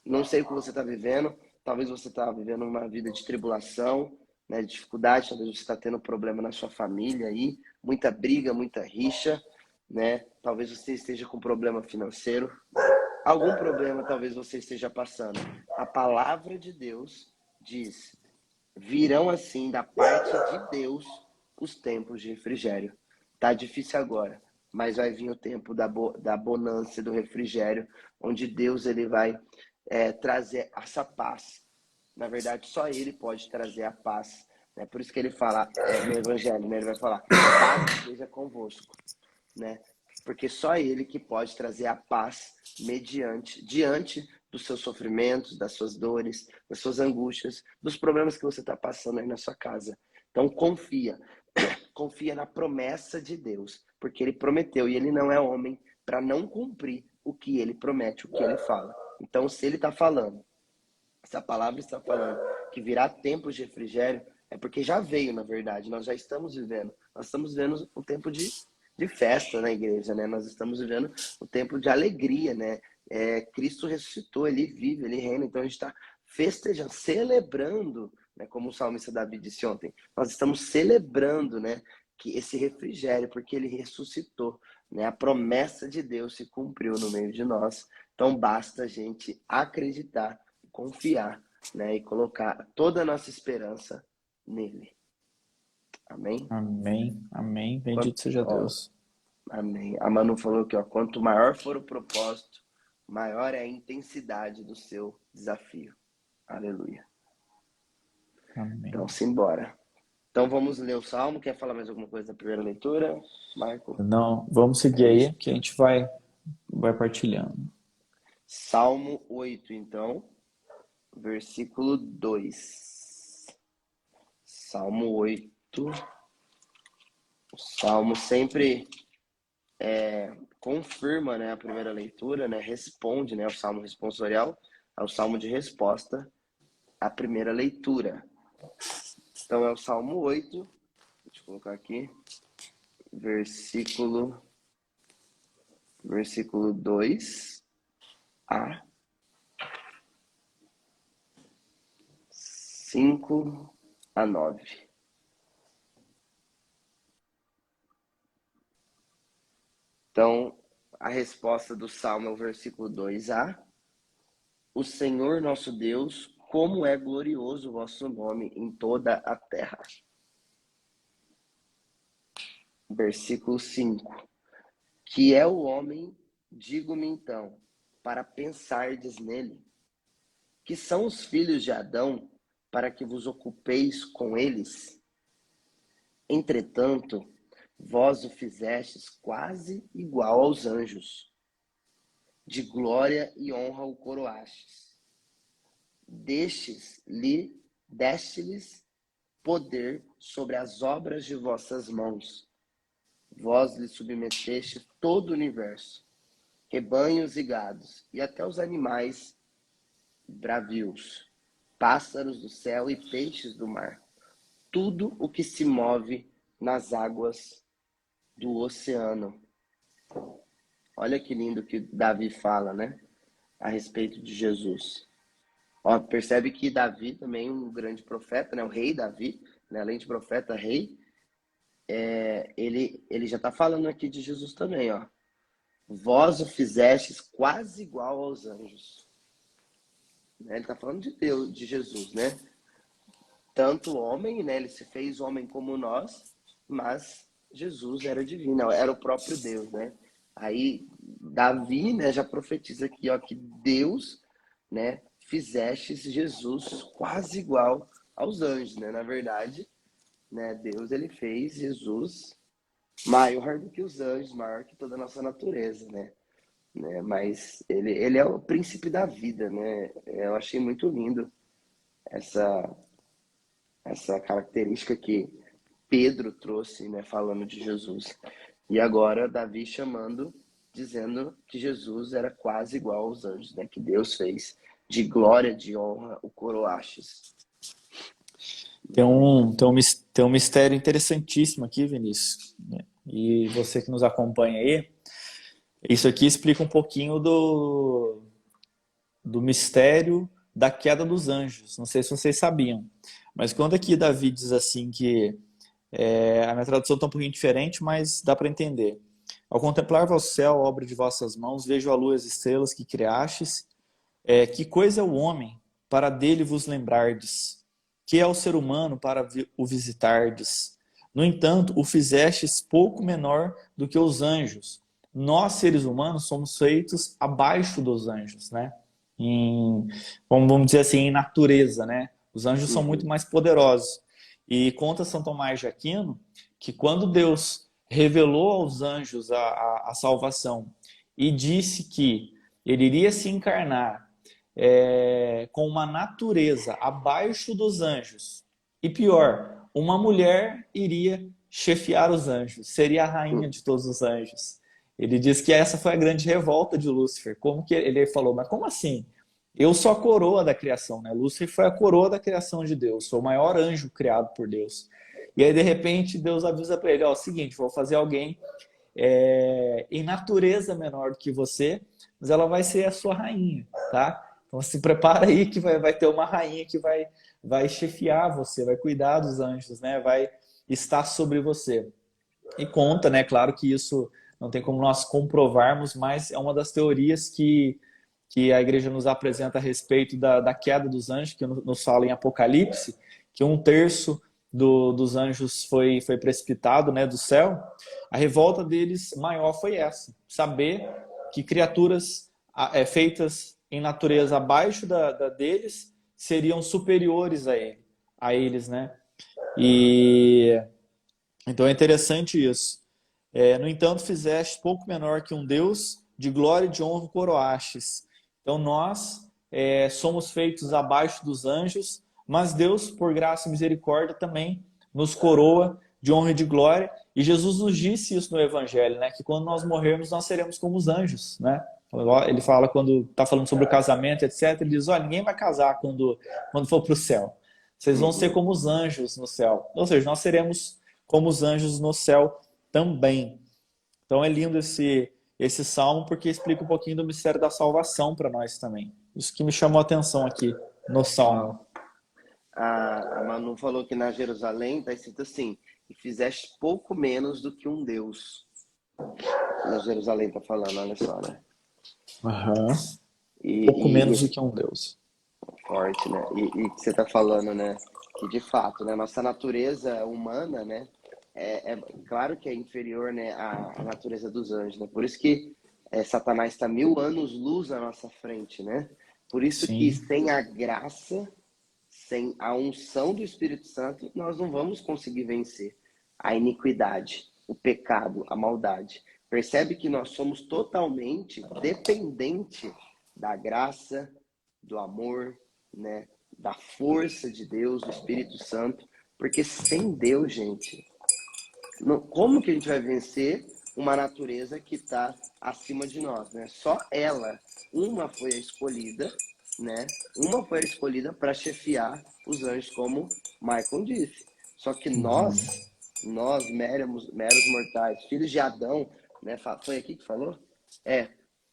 Não sei o que você está vivendo, talvez você está vivendo uma vida de tribulação, né, de dificuldade, talvez você está tendo problema na sua família aí, muita briga, muita rixa, né? Talvez você esteja com problema financeiro, algum problema talvez você esteja passando. A palavra de Deus diz: virão assim da parte de Deus os tempos de refrigério. Tá difícil agora, mas vai vir o tempo da bonança e do refrigério, onde Deus ele vai trazer essa paz. Na verdade, só Ele pode trazer a paz. Né? Por isso que ele fala no Evangelho, né? Ele vai falar: paz esteja convosco, né? Porque só Ele que pode trazer a paz diante dos seus sofrimentos, das suas dores, das suas angústias, dos problemas que você está passando aí na sua casa. Então confia na promessa de Deus, porque Ele prometeu e Ele não é homem para não cumprir o que Ele promete, o que Ele fala. Então, se Ele está falando, essa palavra está falando que virá tempos de refrigério, é porque já veio, na verdade. Nós já estamos vivendo. Nós estamos vivendo um tempo de festa na igreja, né? Nós estamos vivendo um tempo de alegria, né? Cristo ressuscitou, Ele vive, Ele reina. Então a gente está festejando, celebrando, né? Como o salmista Davi disse ontem. Nós estamos celebrando, né? Que esse refrigério, porque Ele ressuscitou. né? A promessa de Deus se cumpriu no meio de nós. Então basta a gente acreditar, confiar, né? E colocar toda a nossa esperança nele. Amém? Amém, amém. Quanto, Bendito seja ó, Deus. amém. A Manu falou que ó, quanto maior for o propósito, maior é a intensidade do seu desafio. Aleluia. Amém. Então, simbora. Então, vamos ler o Salmo. Quer falar mais alguma coisa da primeira leitura, Marco? Não, vamos seguir aí, que a gente vai partilhando. Salmo 8, então, versículo 2. Salmo 8. O Salmo sempre confirma, né, a primeira leitura, né, responde, né, o Salmo responsorial, ao Salmo de resposta, à primeira leitura. Então, é o Salmo 8, deixa eu colocar aqui, versículo 2 a 5 a 9. Então, a resposta do Salmo é o versículo 2a. O Senhor nosso Deus, como é glorioso o vosso nome em toda a terra. Versículo 5. Que é o homem, digo-me então, para pensardes nele. Que são os filhos de Adão, para que vos ocupeis com eles? Entretanto, vós o fizestes quase igual aos anjos. De glória e honra o coroastes. Deste-lhes poder sobre as obras de vossas mãos. Vós lhe submeteste todo o universo, rebanhos e gados, e até os animais bravios, pássaros do céu e peixes do mar. Tudo o que se move nas águas do oceano. Olha que lindo que Davi fala, né? A respeito de Jesus. Ó, percebe que Davi também é um grande profeta, né? O rei Davi, né? Além de profeta, rei, ele já está falando aqui de Jesus também, ó. Vós o fizestes quase igual aos anjos. Ele está falando de Deus, de Jesus, né? Tanto homem, né? Ele se fez homem como nós, mas Jesus era divino, era o próprio Deus, né? Aí Davi, né, já profetiza aqui, ó, que Deus, né, fizeste Jesus quase igual aos anjos, né? Na verdade, né, Deus ele fez Jesus maior do que os anjos, maior que toda a nossa natureza, né? Mas ele é o príncipe da vida, né? Eu achei muito lindo essa característica que Pedro trouxe, né, falando de Jesus. E agora Davi dizendo que Jesus era quase igual aos anjos, né? Que Deus fez de glória, de honra, o coroastes. Tem um mistério interessantíssimo aqui, Vinícius. E você que nos acompanha aí, isso aqui explica um pouquinho do mistério da queda dos anjos. Não sei se vocês sabiam, mas quando aqui Davi diz assim que a minha tradução está um pouquinho diferente, mas dá para entender. Ao contemplar vosso céu, obra de vossas mãos, vejo a lua e as estrelas que criastes. Que coisa é o homem para dele vos lembrardes? Que é o ser humano para o visitardes? No entanto, o fizestes pouco menor do que os anjos. Nós, seres humanos, somos feitos abaixo dos anjos, né? Vamos dizer assim, em natureza, né? Os anjos são muito mais poderosos. E conta São Tomás de Aquino que quando Deus revelou aos anjos a salvação e disse que ele iria se encarnar com uma natureza abaixo dos anjos, e pior, uma mulher iria chefiar os anjos, seria a rainha de todos os anjos. Ele diz que essa foi a grande revolta de Lúcifer. Como que ele falou, mas como assim? Eu sou a coroa da criação, né? Lúcifer foi a coroa da criação de Deus, sou o maior anjo criado por Deus. E aí, de repente, Deus avisa para ele, ó, seguinte, vou fazer alguém em natureza menor do que você, mas ela vai ser a sua rainha, tá? Então se prepara aí que vai ter uma rainha que vai chefiar você, vai cuidar dos anjos, né? Vai estar sobre você. E conta, né? Claro que isso não tem como nós comprovarmos, mas é uma das teorias que a igreja nos apresenta a respeito da queda dos anjos, que nos fala em Apocalipse, que 1/3 dos anjos foi precipitado, né, do céu. A revolta deles maior foi essa, saber que criaturas feitas em natureza abaixo da deles seriam superiores a eles, né? E então é interessante isso. No entanto, fizeste pouco menor que um Deus, de glória e de honra coroastes. Então nós somos feitos abaixo dos anjos, mas Deus, por graça e misericórdia, também nos coroa de honra e de glória. E Jesus nos disse isso no Evangelho, né? Que quando nós morrermos, nós seremos como os anjos, né? Ele fala, quando está falando sobre o casamento, etc., ele diz, olha, ninguém vai casar quando for para o céu. Vocês vão ser como os anjos no céu. Ou seja, nós seremos como os anjos no céu também. Então é lindo esse salmo, porque explica um pouquinho do mistério da salvação para nós também. Isso que me chamou a atenção aqui no salmo. A Manu falou que na Jerusalém está escrito assim, e fizeste pouco menos do que um Deus. Na Jerusalém está falando, olha só, né? Pouco menos do que um Deus. Forte, né? E que você está falando, né? Que de fato, né? Nossa natureza humana, né? Claro que é inferior, né, à natureza dos anjos, né? Por isso que Satanás está 1000 anos luz à nossa frente, né? Por isso Sim. que sem a graça, sem a unção do Espírito Santo, nós não vamos conseguir vencer a iniquidade, o pecado, a maldade. Percebe que nós somos totalmente dependentes da graça, do amor, né, da força de Deus, do Espírito Santo, porque sem Deus, gente, como que a gente vai vencer uma natureza que está acima de nós, né? Só ela, uma foi a escolhida, né? Uma foi a escolhida para chefiar os anjos, como Michael disse. Só que nós meros mortais, filhos de Adão, né? Foi aqui que falou?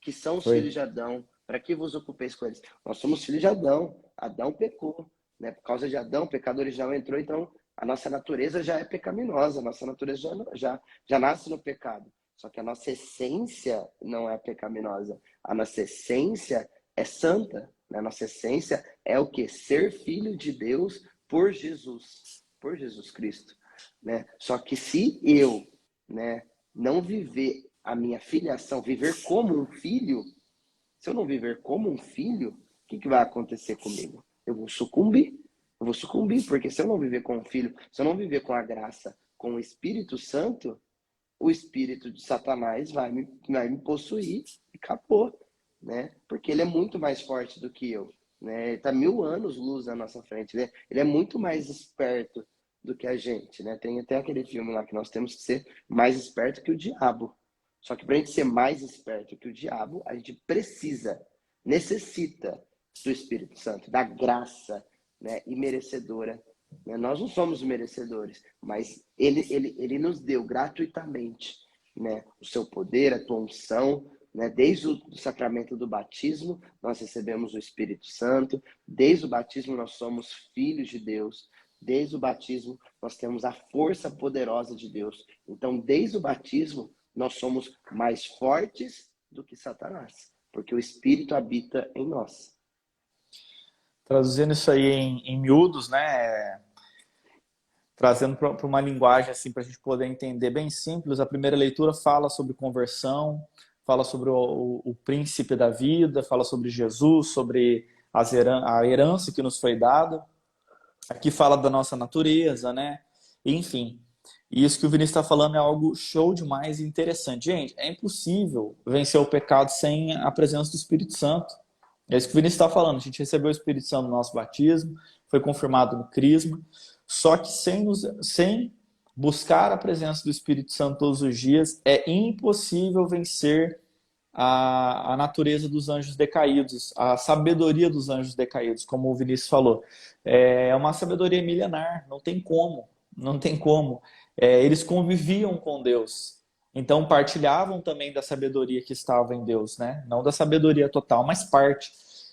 Que são os filhos de Adão. Para que vos ocupeis com eles? Nós somos filhos de Adão. Adão pecou, né? Por causa de Adão, o pecado original entrou, então a nossa natureza já é pecaminosa, a nossa natureza já nasce no pecado. Só que a nossa essência não é pecaminosa. A nossa essência é santa, né? A nossa essência é o quê? Ser filho de Deus por Jesus Cristo, né? Só que se eu, né, não viver a minha filiação, viver como um filho, se eu não viver como um filho, o que vai acontecer comigo? Eu vou sucumbir, porque se eu não viver com um filho, se eu não viver com a graça, com o Espírito Santo, o espírito de Satanás vai me possuir e acabou, né? Porque ele é muito mais forte do que eu, né? Ele está 1000 anos luz na nossa frente, né? Ele é muito mais esperto do que a gente, né? Tem até aquele filme lá que nós temos que ser mais esperto que o diabo. Só que para a gente ser mais esperto que o diabo, a gente necessita do Espírito Santo, da graça, né, imerecedora. Né? Nós não somos merecedores, mas ele nos deu gratuitamente, né, o seu poder, a tua unção, né? Desde o sacramento do batismo, nós recebemos o Espírito Santo. Desde o batismo, nós somos filhos de Deus. Desde o batismo, nós temos a força poderosa de Deus. Então, desde o batismo, nós somos mais fortes do que Satanás, porque o Espírito habita em nós. Traduzindo isso aí em miúdos, né? Trazendo para uma linguagem assim para a gente poder entender bem simples, a primeira leitura fala sobre conversão, fala sobre o príncipe da vida, fala sobre Jesus, sobre a herança que nos foi dada. Aqui fala da nossa natureza, né? Enfim, isso que o Vinícius está falando é algo show demais e interessante. Gente, é impossível vencer o pecado sem a presença do Espírito Santo. É isso que o Vinícius está falando. A gente recebeu o Espírito Santo no nosso batismo, foi confirmado no crisma, só que sem buscar a presença do Espírito Santo todos os dias, é impossível vencer a natureza dos anjos decaídos, a sabedoria dos anjos decaídos, como o Vinícius falou. É uma sabedoria milenar, não tem como, não tem como. Eles conviviam com Deus, então partilhavam também da sabedoria que estava em Deus, né? Não da sabedoria total, mas parte.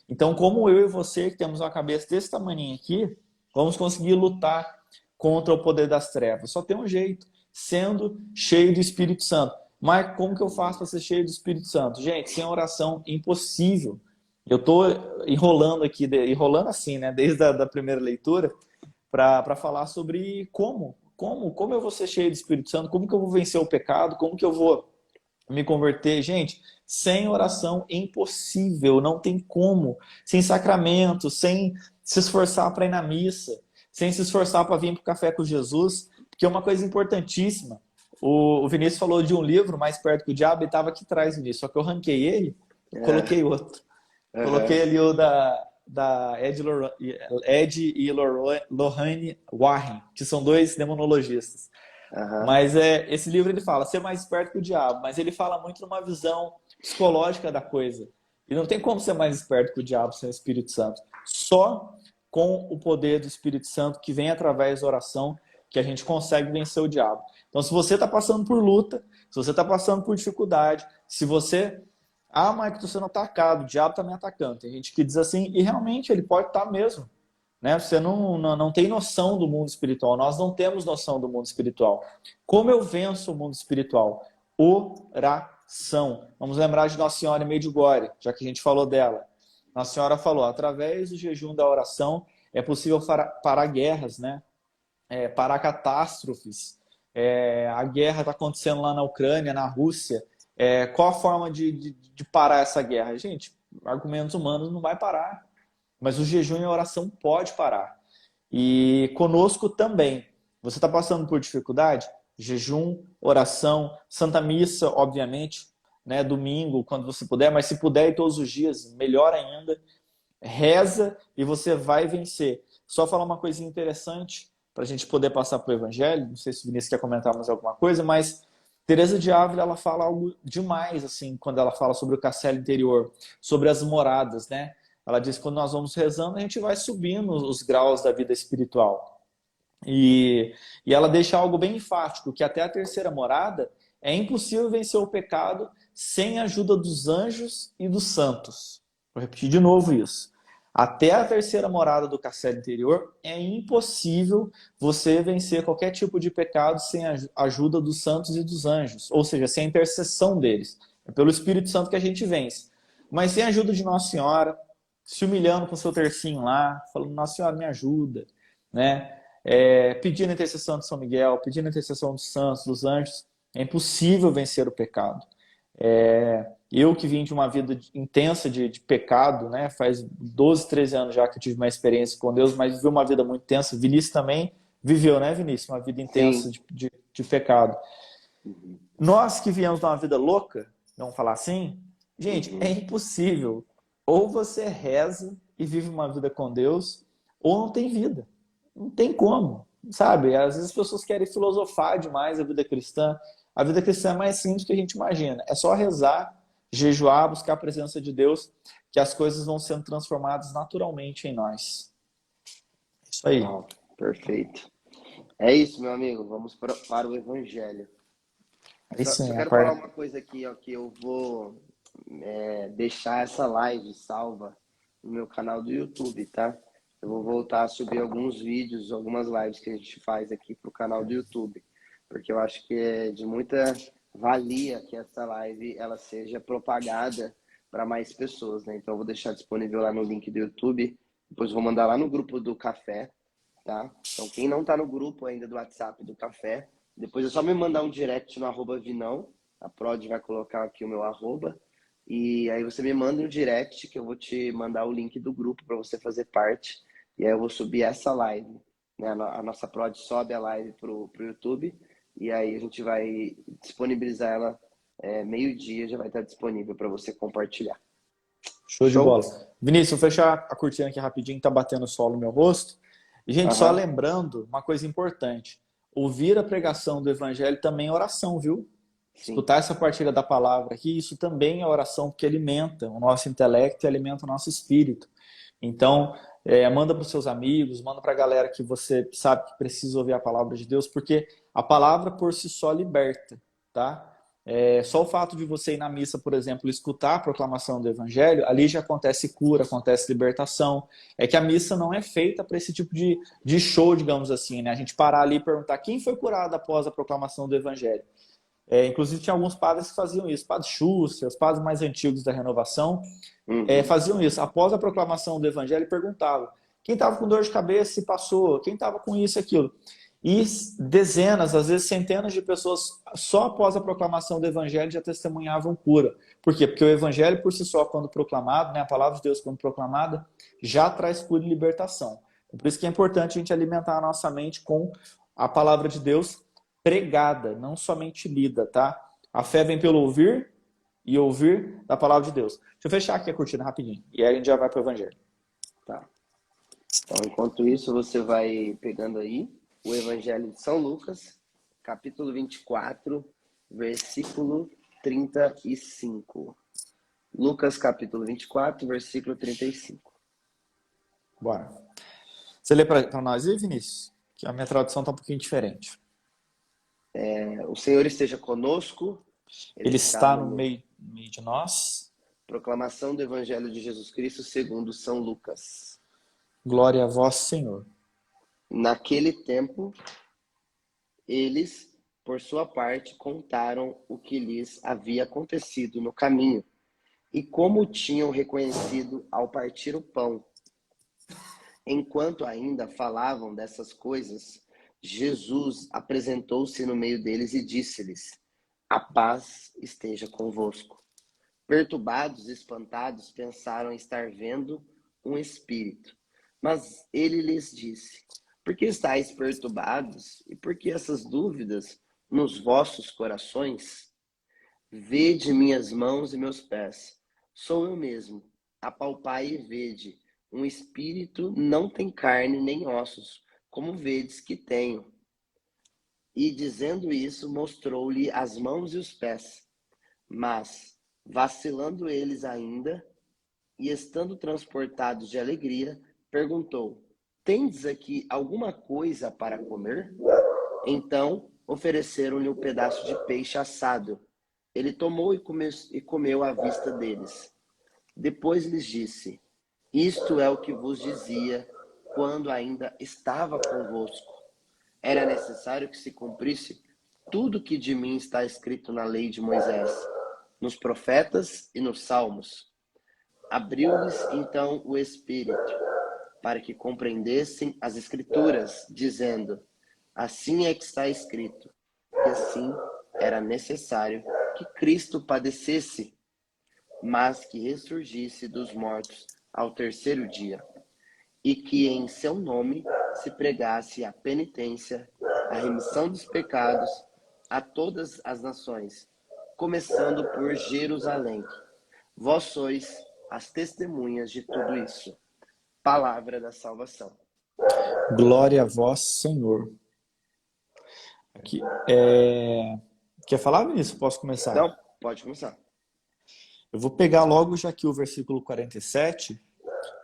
Então, como eu e você, que temos uma cabeça desse tamanho aqui, vamos conseguir lutar contra o poder das trevas? Só tem um jeito, sendo cheio do Espírito Santo. Mas como que eu faço para ser cheio do Espírito Santo? Gente, sem oração, impossível. Eu estou enrolando aqui, enrolando assim, né, desde a da primeira leitura, para falar sobre como eu vou ser cheio do Espírito Santo, como que eu vou vencer o pecado, como que eu vou me converter. Gente, sem oração é impossível, não tem como. Sem sacramento, sem se esforçar para ir na missa, sem se esforçar para vir para o café com Jesus, porque é uma coisa importantíssima. O Vinícius falou de um livro, Mais Perto que o Diabo, e estava aqui atrás, Vinícius, só que eu ranquei ele, coloquei outro. Coloquei ali o da Ed e Lorraine Warren, que são dois demonologistas. Mas esse livro ele fala ser mais esperto que o diabo, mas ele fala muito numa visão psicológica da coisa. E não tem como ser mais esperto que o diabo sem o Espírito Santo. Só com o poder do Espírito Santo que vem através da oração que a gente consegue vencer o diabo. Então, se você está passando por luta, se você está passando por dificuldade, se você... Ah, mas estou sendo atacado, o diabo está me atacando. Tem gente que diz assim, e realmente ele pode estar mesmo. Né? Você não tem noção do mundo espiritual. Nós não temos noção do mundo espiritual. Como eu venço o mundo espiritual? Oração. Vamos lembrar de Nossa Senhora em Medjugorje, já que a gente falou dela. Nossa Senhora falou, através do jejum da oração é possível parar guerras, né? Parar catástrofes. A guerra está acontecendo lá na Ucrânia, na Rússia. Qual a forma de parar essa guerra? Gente, argumentos humanos não vai parar. Mas o jejum e a oração pode parar. E conosco também. Você está passando por dificuldade? Jejum, oração, Santa Missa, obviamente, né? Domingo, quando você puder, mas se puder ir todos os dias, melhor ainda. Reza e você vai vencer. Só falar uma coisinha interessante para a gente poder passar para o Evangelho. Não sei se o Vinícius quer comentar mais alguma coisa, mas Teresa de Ávila, ela fala algo demais, assim, quando ela fala sobre o castelo interior, sobre as moradas, né? Ela diz que quando nós vamos rezando, a gente vai subindo os graus da vida espiritual. E ela deixa algo bem enfático, que até a terceira morada é impossível vencer o pecado sem a ajuda dos anjos e dos santos. Vou repetir de novo isso. Até a terceira morada do castelo interior é impossível você vencer qualquer tipo de pecado sem a ajuda dos santos e dos anjos, ou seja, sem a intercessão deles. É pelo Espírito Santo que a gente vence. Mas sem a ajuda de Nossa Senhora, se humilhando com o seu tercinho lá, falando, Nossa Senhora, me ajuda, né? Pedindo a intercessão de São Miguel, pedindo a intercessão dos santos, dos anjos, é impossível vencer o pecado. Eu que vim de uma vida intensa de pecado, né? Faz 12, 13 anos já que eu tive uma experiência com Deus, mas vivi uma vida muito intensa. Vinícius também viveu, né, Vinícius? Uma vida intensa de pecado. Nós que viemos de uma vida louca, vamos falar assim, gente, é impossível. Ou você reza e vive uma vida com Deus, ou não tem vida. Não tem como, sabe? Às vezes as pessoas querem filosofar demais a vida cristã. A vida cristã é mais simples do que a gente imagina. É só rezar, jejuar, buscar a presença de Deus, que as coisas vão sendo transformadas naturalmente em nós. É isso aí. Oh, perfeito. É isso, meu amigo. Vamos para o Evangelho. Só quero falar uma coisa aqui, ó, que eu vou deixar essa live salva no meu canal do YouTube, tá? Eu vou voltar a subir alguns vídeos, algumas lives que a gente faz aqui pro canal do YouTube, porque eu acho que é de muita valia que essa live ela seja propagada para mais pessoas, né? Então eu vou deixar disponível lá no link do YouTube, depois vou mandar lá no grupo do café, tá? Então quem não tá no grupo ainda do WhatsApp do café, depois é só me mandar um direct no @vinão, a Prod vai colocar aqui o meu arroba, e aí você me manda um direct que eu vou te mandar o link do grupo para você fazer parte, e aí eu vou subir essa live, né? A nossa Prod sobe a live pro YouTube, e aí a gente vai disponibilizar ela meio-dia, já vai estar disponível para você compartilhar. Show de bola. Vinícius, vou fechar a cortina aqui rapidinho, tá batendo sol no meu rosto. E, gente, só lembrando uma coisa importante. Ouvir a pregação do Evangelho também é oração, viu? Sim. Escutar essa partilha da palavra aqui, isso também é oração, porque alimenta o nosso intelecto e alimenta o nosso espírito. Então, manda para os seus amigos, manda para a galera que você sabe que precisa ouvir a palavra de Deus, porque a palavra por si só liberta, tá? Só o fato de você ir na missa, por exemplo, escutar a proclamação do Evangelho, ali já acontece cura, acontece libertação. É que a missa não é feita para esse tipo de show, digamos assim, né? A gente parar ali e perguntar quem foi curado após a proclamação do Evangelho. Inclusive tinha alguns padres que faziam isso, padre Schuster, os padres mais antigos da Renovação, Uhum. faziam isso. Após a proclamação do evangelho, perguntavam quem estava com dor de cabeça se passou, quem estava com isso e aquilo. E dezenas, às vezes centenas de pessoas, só após a proclamação do evangelho, já testemunhavam cura. Por quê? Porque o evangelho por si só, quando proclamado, né, a palavra de Deus quando proclamada, já traz cura e libertação. Por isso que é importante a gente alimentar a nossa mente com a palavra de Deus pregada, não somente lida, tá? A fé vem pelo ouvir e ouvir da palavra de Deus. Deixa eu fechar aqui a cortina rapidinho. E aí a gente já vai para o evangelho. Tá. Então, enquanto isso, você vai pegando aí o Evangelho de São Lucas, capítulo 24, versículo 35. Lucas, capítulo 24, versículo 35. Bora. Você lê para nós aí, Vinícius? Que a minha tradução está um pouquinho diferente. O Senhor esteja conosco. Ele está no meio de nós. Proclamação do Evangelho de Jesus Cristo segundo São Lucas. Glória a vós, Senhor. Naquele tempo, eles, por sua parte, contaram o que lhes havia acontecido no caminho e como o tinham reconhecido ao partir o pão. Enquanto ainda falavam dessas coisas, Jesus apresentou-se no meio deles e disse-lhes: a paz esteja convosco. Perturbados e espantados, pensaram estar vendo um espírito. Mas ele lhes disse: por que estáis perturbados? E por que essas dúvidas nos vossos corações? Vede minhas mãos e meus pés. Sou eu mesmo. Apalpai e vede. Um espírito não tem carne nem ossos, como vedes que tenho. E dizendo isso, mostrou-lhe as mãos e os pés. Mas, vacilando eles ainda, e estando transportados de alegria, perguntou: tendes aqui alguma coisa para comer? Então ofereceram-lhe um pedaço de peixe assado. Ele tomou e comeu à vista deles. Depois lhes disse: isto é o que vos dizia quando ainda estava convosco. Era necessário que se cumprisse tudo que de mim está escrito na lei de Moisés, nos profetas e nos salmos. Abriu-lhes então o Espírito, para que compreendessem as Escrituras, dizendo: assim é que está escrito, que assim era necessário que Cristo padecesse, mas que ressurgisse dos mortos ao terceiro dia, e que em seu nome se pregasse a penitência, a remissão dos pecados a todas as nações, começando por Jerusalém. Vós sois as testemunhas de tudo isso. Palavra da salvação. Glória a vós, Senhor. Aqui, Quer falar, Vinícius? Posso começar? Então, pode começar. Eu vou pegar logo já aqui o versículo 47,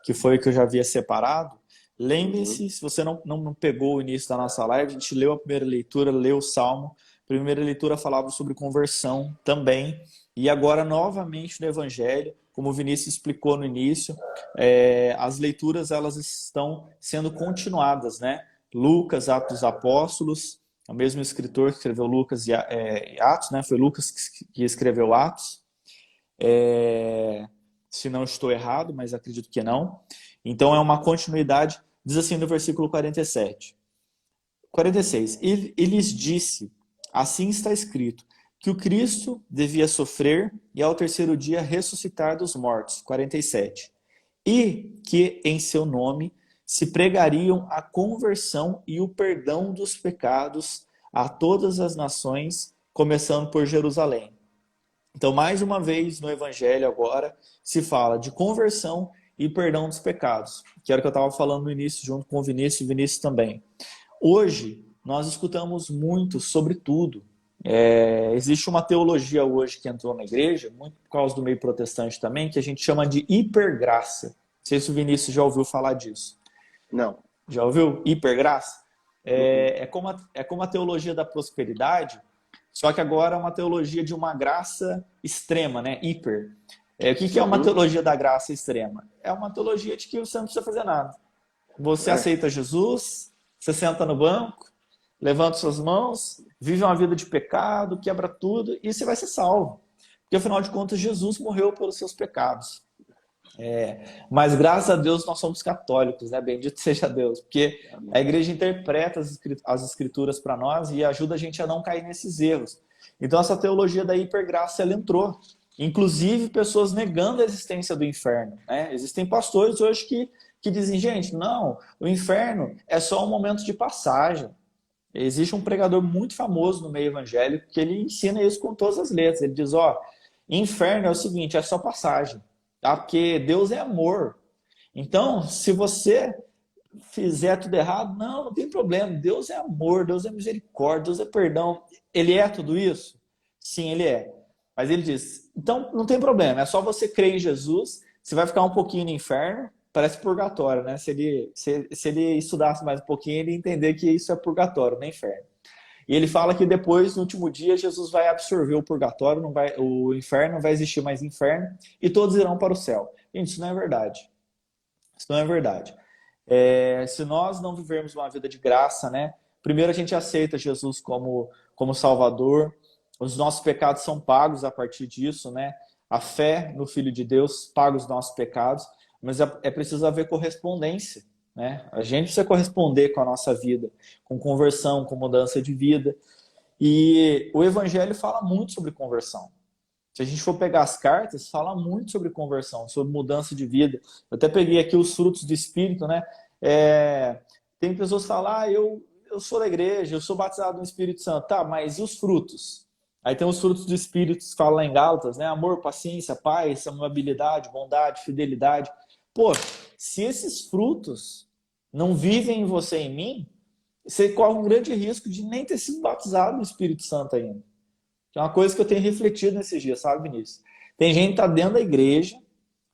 que foi o que eu já havia separado. Lembre-se, se você não pegou o início da nossa live, a gente leu a primeira leitura, leu o Salmo. A primeira leitura falava sobre conversão também. E agora, novamente, no Evangelho, como o Vinícius explicou no início, as leituras elas estão sendo continuadas, né? Lucas, Atos dos Apóstolos, o mesmo escritor que escreveu Lucas e Atos, né? Foi Lucas que escreveu Atos. Se não estou errado, mas acredito que não. Então é uma continuidade, diz assim no versículo 47. 46. Ele lhes disse: assim está escrito, que o Cristo devia sofrer e ao terceiro dia ressuscitar dos mortos. 47. E que em seu nome se pregariam a conversão e o perdão dos pecados a todas as nações, começando por Jerusalém. Então, mais uma vez no Evangelho agora se fala de conversão e perdão dos pecados, que era o que eu estava falando no início, junto com o Vinícius e o Vinícius também. Hoje, nós escutamos muito sobre tudo. Existe uma teologia hoje que entrou na igreja, muito por causa do meio protestante também, que a gente chama de hipergraça. Não sei se o Vinícius já ouviu falar disso. Não. Já ouviu? Hipergraça? É como a teologia da prosperidade, só que agora é uma teologia de uma graça extrema, né? Hiper. O que é uma teologia da graça extrema? É uma teologia de que você não precisa fazer nada. Você aceita Jesus, você senta no banco levanta suas mãos, vive uma vida de pecado, quebra tudo e você vai ser salvo. Porque afinal de contas Jesus morreu pelos seus pecados. Mas graças a Deus nós somos católicos, né? Bendito seja Deus, porque a igreja interpreta as escrituras para nós e ajuda a gente a não cair nesses erros. Então essa teologia da hipergraça ela entrou, inclusive pessoas negando a existência do inferno, né? Existem pastores hoje que dizem, gente, não, o inferno é só um momento de passagem. Existe um pregador muito famoso no meio evangélico que ele ensina isso com todas as letras. Ele diz, inferno é o seguinte, é só passagem. Tá? Porque Deus é amor. Então, se você fizer tudo errado, não tem problema. Deus é amor, Deus é misericórdia, Deus é perdão. Ele é tudo isso? Sim, ele é. Mas ele diz, então não tem problema, é só você crer em Jesus, você vai ficar um pouquinho no inferno, parece purgatório, né? Se ele estudasse mais um pouquinho, ele ia entender que isso é purgatório, não é inferno. E ele fala que depois, no último dia, Jesus vai absorver o purgatório, o inferno, não vai existir mais inferno, e todos irão para o céu. Gente, isso não é verdade. Isso não é verdade. Se nós não vivermos uma vida de graça, né? Primeiro a gente aceita Jesus como Salvador, os nossos pecados são pagos a partir disso, né? A fé no Filho de Deus paga os nossos pecados, mas é preciso haver correspondência. Né? A gente precisa corresponder com a nossa vida, com conversão, com mudança de vida. E o Evangelho fala muito sobre conversão. Se a gente for pegar as cartas, fala muito sobre conversão, sobre mudança de vida. Eu até peguei aqui os frutos do Espírito, né? Tem pessoas que falam, eu sou da igreja, eu sou batizado no Espírito Santo. Tá, mas e os frutos? Aí tem os frutos do Espírito que fala lá em Gálatas, né? Amor, paciência, paz, amabilidade, bondade, fidelidade. Pô, se esses frutos não vivem em você e em mim, você corre um grande risco de nem ter sido batizado no Espírito Santo ainda. Que é uma coisa que eu tenho refletido nesses dias, sabe, Vinícius? Tem gente que está dentro da igreja,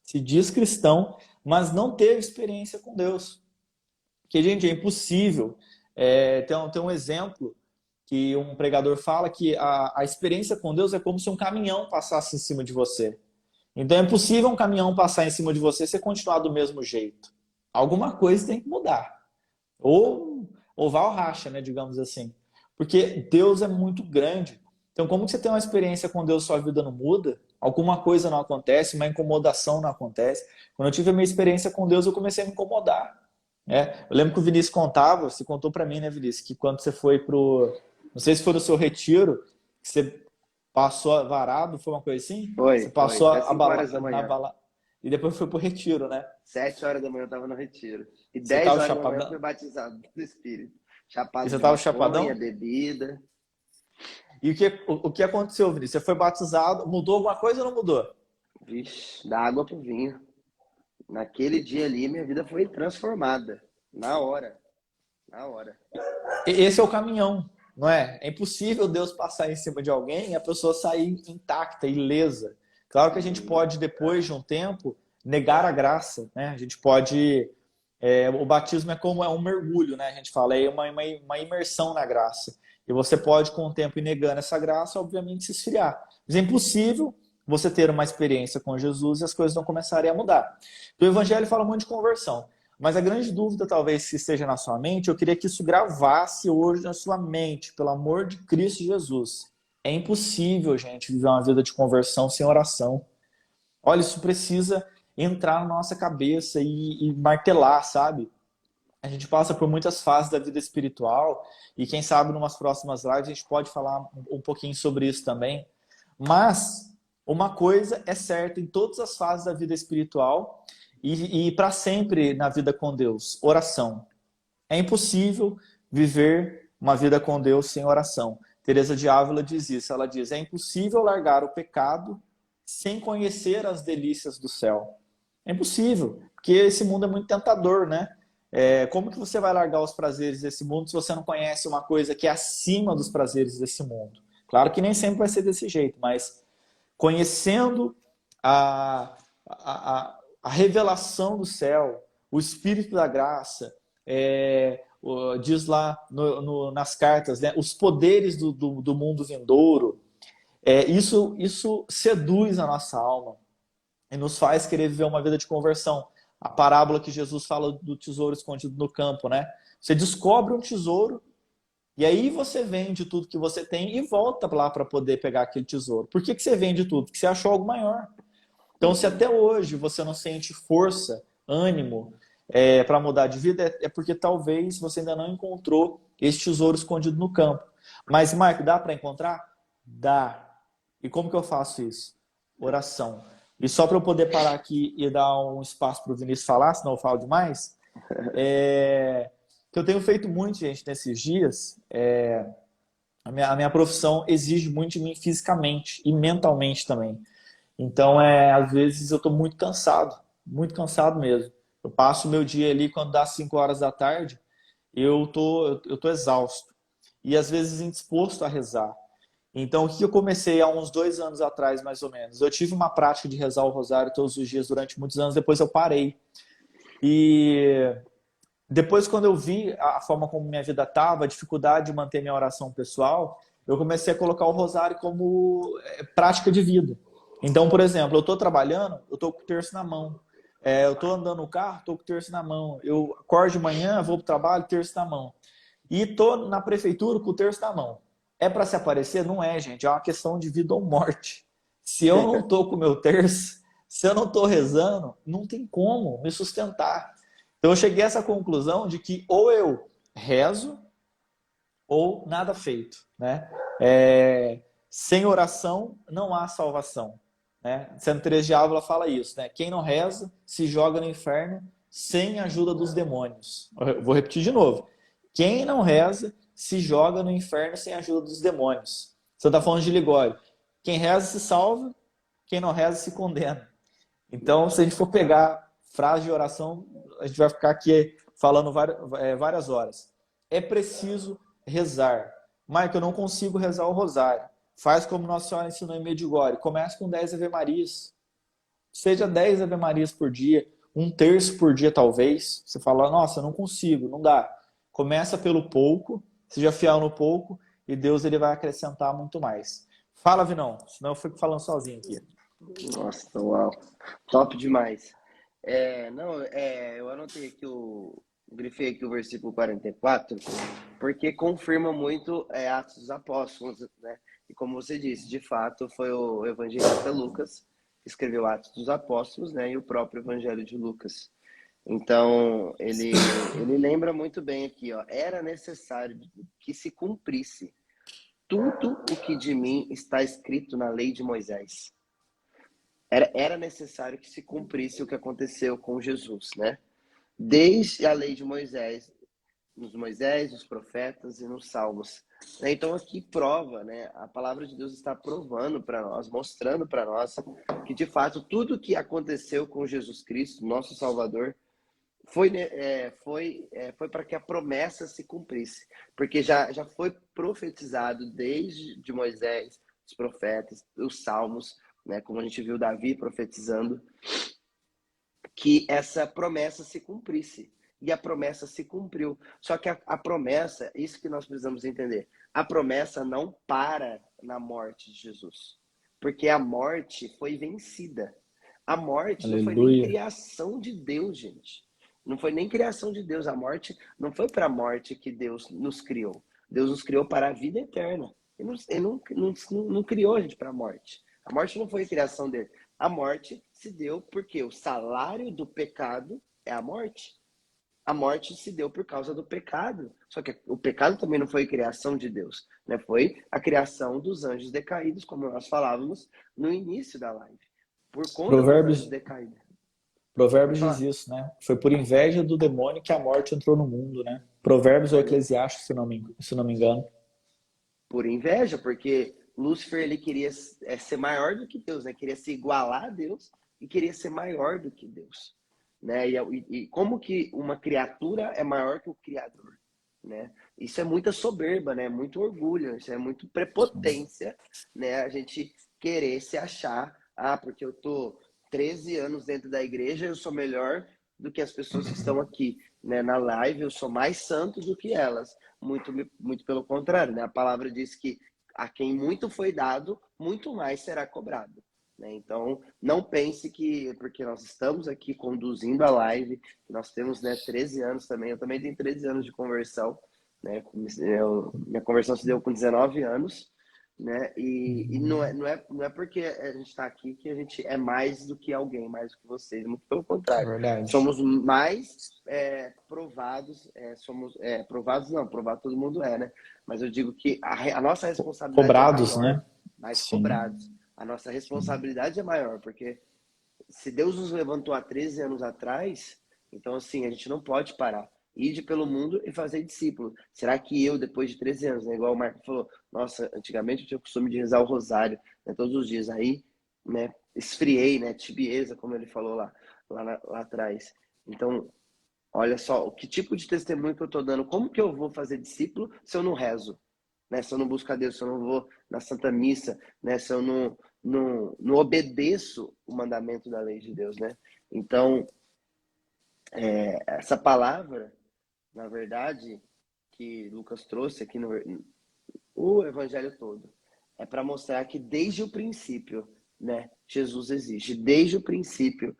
se diz cristão, mas não teve experiência com Deus. Porque, gente, é impossível. Tem um exemplo que um pregador fala que a experiência com Deus é como se um caminhão passasse em cima de você. Então é impossível um caminhão passar em cima de você e você continuar do mesmo jeito. Alguma coisa tem que mudar. Ou vá ao racha, né, digamos assim. Porque Deus é muito grande. Então como que você tem uma experiência com Deus e sua vida não muda? Alguma coisa não acontece, uma incomodação não acontece. Quando eu tive a minha experiência com Deus, eu comecei a me incomodar. Eu lembro que o Vinícius contava, você contou para mim, né, Vinícius, que quando você foi não sei se foi no seu retiro, que você passou varado, foi uma coisa assim? Você passou até 5 horas da manhã. E depois foi pro retiro, né? 7 horas da manhã eu estava no retiro. E Você 10 tava horas da chapadão? manhã eu fui batizado no Espírito. Chapado E você de tava maconha, chapadão? bebida. E o que aconteceu, Vinícius? Você foi batizado, mudou alguma coisa ou não mudou? Vixe, da água pro vinho. Naquele dia ali, minha vida foi transformada. Na hora. Na hora. Esse é o caminhão, não é? É impossível Deus passar em cima de alguém e a pessoa sair intacta, ilesa. Claro que a gente pode, depois de um tempo, negar a graça, né? A gente pode... o batismo é um mergulho, né? A gente fala, é uma imersão na graça. E você pode, com o tempo, ir negando essa graça, obviamente, se esfriar. Mas é impossível você ter uma experiência com Jesus e as coisas não começarem a mudar. Então, o Evangelho fala muito de conversão. Mas a grande dúvida, talvez, que esteja na sua mente, eu queria que isso gravasse hoje na sua mente, pelo amor de Cristo Jesus. É impossível, gente, viver uma vida de conversão sem oração. Olha, isso precisa entrar na nossa cabeça e martelar, sabe? A gente passa por muitas fases da vida espiritual e quem sabe, numas próximas lives, a gente pode falar um pouquinho sobre isso também. Mas uma coisa é certa em todas as fases da vida espiritual e para sempre na vida com Deus, oração. É impossível viver uma vida com Deus sem oração. Teresa de Ávila diz isso, ela diz, é impossível largar o pecado sem conhecer as delícias do céu. É impossível, porque esse mundo é muito tentador, né? Como que você vai largar os prazeres desse mundo se você não conhece uma coisa que é acima dos prazeres desse mundo? Claro que nem sempre vai ser desse jeito, mas conhecendo a revelação do céu, o Espírito da graça, diz lá nas cartas, né, os poderes do mundo vindouro, isso seduz a nossa alma e nos faz querer viver uma vida de conversão. A parábola que Jesus fala do tesouro escondido no campo, né? Você descobre um tesouro E aí você vende tudo que você tem e volta lá para poder pegar aquele tesouro. Por que você vende tudo? Porque você achou algo maior. Então, se Uhum. até hoje você não sente força, ânimo para mudar de vida, é porque talvez você ainda não encontrou esse tesouro escondido no campo. Mas, Marco, dá para encontrar? Dá. E como que eu faço isso? Oração. E só para eu poder parar aqui e dar um espaço para o Vinícius falar, senão eu falo demais, que eu tenho feito muito, gente, nesses dias. A minha profissão exige muito de mim fisicamente e mentalmente também. Então, às vezes eu estou muito cansado mesmo. Eu passo o meu dia ali, quando dá 5 horas da tarde, eu tô exausto. E às vezes indisposto a rezar. Então, o que eu comecei há uns 2 anos atrás, mais ou menos? Eu tive uma prática de rezar o rosário todos os dias durante muitos anos, depois eu parei. E depois, quando eu vi a forma como minha vida estava, a dificuldade de manter minha oração pessoal, eu comecei a colocar o rosário como prática de vida. Então, por exemplo, eu estou trabalhando, eu estou com o terço na mão. Eu estou andando no carro, estou com o terço na mão. Eu acordo de manhã, vou para o trabalho, terço na mão. E estou na prefeitura com o terço na mão. É para se aparecer? Não é, gente. É uma questão de vida ou morte. Se eu não estou com o meu terço, se eu não estou rezando, não tem como me sustentar. Então eu cheguei a essa conclusão de que ou eu rezo ou nada feito, né? Sem oração não há salvação, né? Santa Teresa de Ávila fala isso, né? Quem não reza se joga no inferno sem a ajuda dos demônios. Eu vou repetir de novo. Quem não reza se joga no inferno sem a ajuda dos demônios. Você está falando de Ligório. Quem reza se salva, quem não reza se condena. Então, se a gente for pegar frase de oração, a gente vai ficar aqui falando várias horas. É preciso rezar. Mike, eu não consigo rezar o rosário. Faz como Nossa Senhora ensinou em Medjugorje. Comece com 10 Ave-Marias. Seja 10 Ave-Marias por dia, um terço por dia talvez. Você fala, nossa, eu não consigo, não dá. Começa pelo pouco, seja fiel no pouco, e Deus ele vai acrescentar muito mais. Fala, Vinão, senão eu fico falando sozinho aqui. Nossa, uau. Top demais. Não, eu anotei aqui grifei aqui o versículo 44, porque confirma muito Atos dos Apóstolos, né? E como você disse, de fato, foi o evangelista Lucas que escreveu Atos dos Apóstolos, né? E o próprio Evangelho de Lucas. Então, ele lembra muito bem aqui, ó, era necessário que se cumprisse tudo o que de mim está escrito na lei de Moisés. Era necessário que se cumprisse o que aconteceu com Jesus, né? Desde a lei de Moisés, nos Moisés, nos profetas e nos salmos. Então aqui prova, né? A palavra de Deus está provando para nós, mostrando para nós que de fato tudo que aconteceu com Jesus Cristo, nosso Salvador, foi para que a promessa se cumprisse, porque já foi profetizado desde de Moisés, os profetas, os salmos, né? Como a gente viu Davi profetizando, que essa promessa se cumprisse. E a promessa se cumpriu. Só que a promessa, isso que nós precisamos entender, a promessa não para na morte de Jesus. Porque a morte foi vencida. A morte não foi nem Aleluia. criação de Deus, gente. Não foi nem criação de Deus. A morte não foi para a morte que Deus nos criou. Deus nos criou para a vida eterna. Ele não criou a gente para a morte. A morte não foi criação dele. A morte se deu porque o salário do pecado é a morte. A morte se deu por causa do pecado. Só que o pecado também não foi criação de Deus, né? Foi a criação dos anjos decaídos, como nós falávamos no início da live. Por conta dos anjos Provérbios, decaídos. Pode Provérbios diz falar? isso, né? Foi por inveja do demônio que a morte entrou no mundo, né? Provérbios ou Por, Eclesiastes, se não me engano. por inveja, porque Lúcifer ele queria ser maior do que Deus, né? Queria se igualar a Deus e queria ser maior do que Deus, né? E como que uma criatura é maior que o Criador, né? Isso é muita soberba, né? Muito orgulho, isso é muito prepotência, né? A gente querer se achar, porque eu tô 13 anos dentro da igreja, eu sou melhor do que as pessoas que estão aqui, né? Na live, eu sou mais santo do que elas. Muito pelo contrário, né? A palavra diz que a quem muito foi dado, muito mais será cobrado, né? Então, não pense que, porque nós estamos aqui conduzindo a live, nós temos, né, 13 anos também, eu também tenho 13 anos de conversão, né? Minha conversão se deu com 19 anos, né? E não é porque a gente está aqui que a gente é mais do que alguém, mais do que vocês, muito pelo É contrário. verdade. Somos mais provados, provados não, provado todo mundo é, né? Mas eu digo que a nossa responsabilidade é Cobrados, maior, né? mais Sim. cobrados. A nossa responsabilidade é maior, porque se Deus nos levantou há 13 anos atrás, então assim, a gente não pode parar. Ide pelo mundo e fazer discípulo. Será que eu, depois de 13 anos, né, igual o Marco falou, nossa, antigamente eu tinha o costume de rezar o rosário, né, todos os dias. Aí, né, esfriei, né, tibieza, como ele falou lá atrás. Então, olha só, que tipo de testemunho que eu estou dando? Como que eu vou fazer discípulo se eu não rezo? Né? Se eu não busco a Deus, se eu não vou na Santa Missa, né? Se eu não obedeço o mandamento da lei de Deus, né? Então, essa palavra, na verdade, que Lucas trouxe aqui no o evangelho todo, é para mostrar que desde o princípio, né, Jesus existe. Desde o princípio,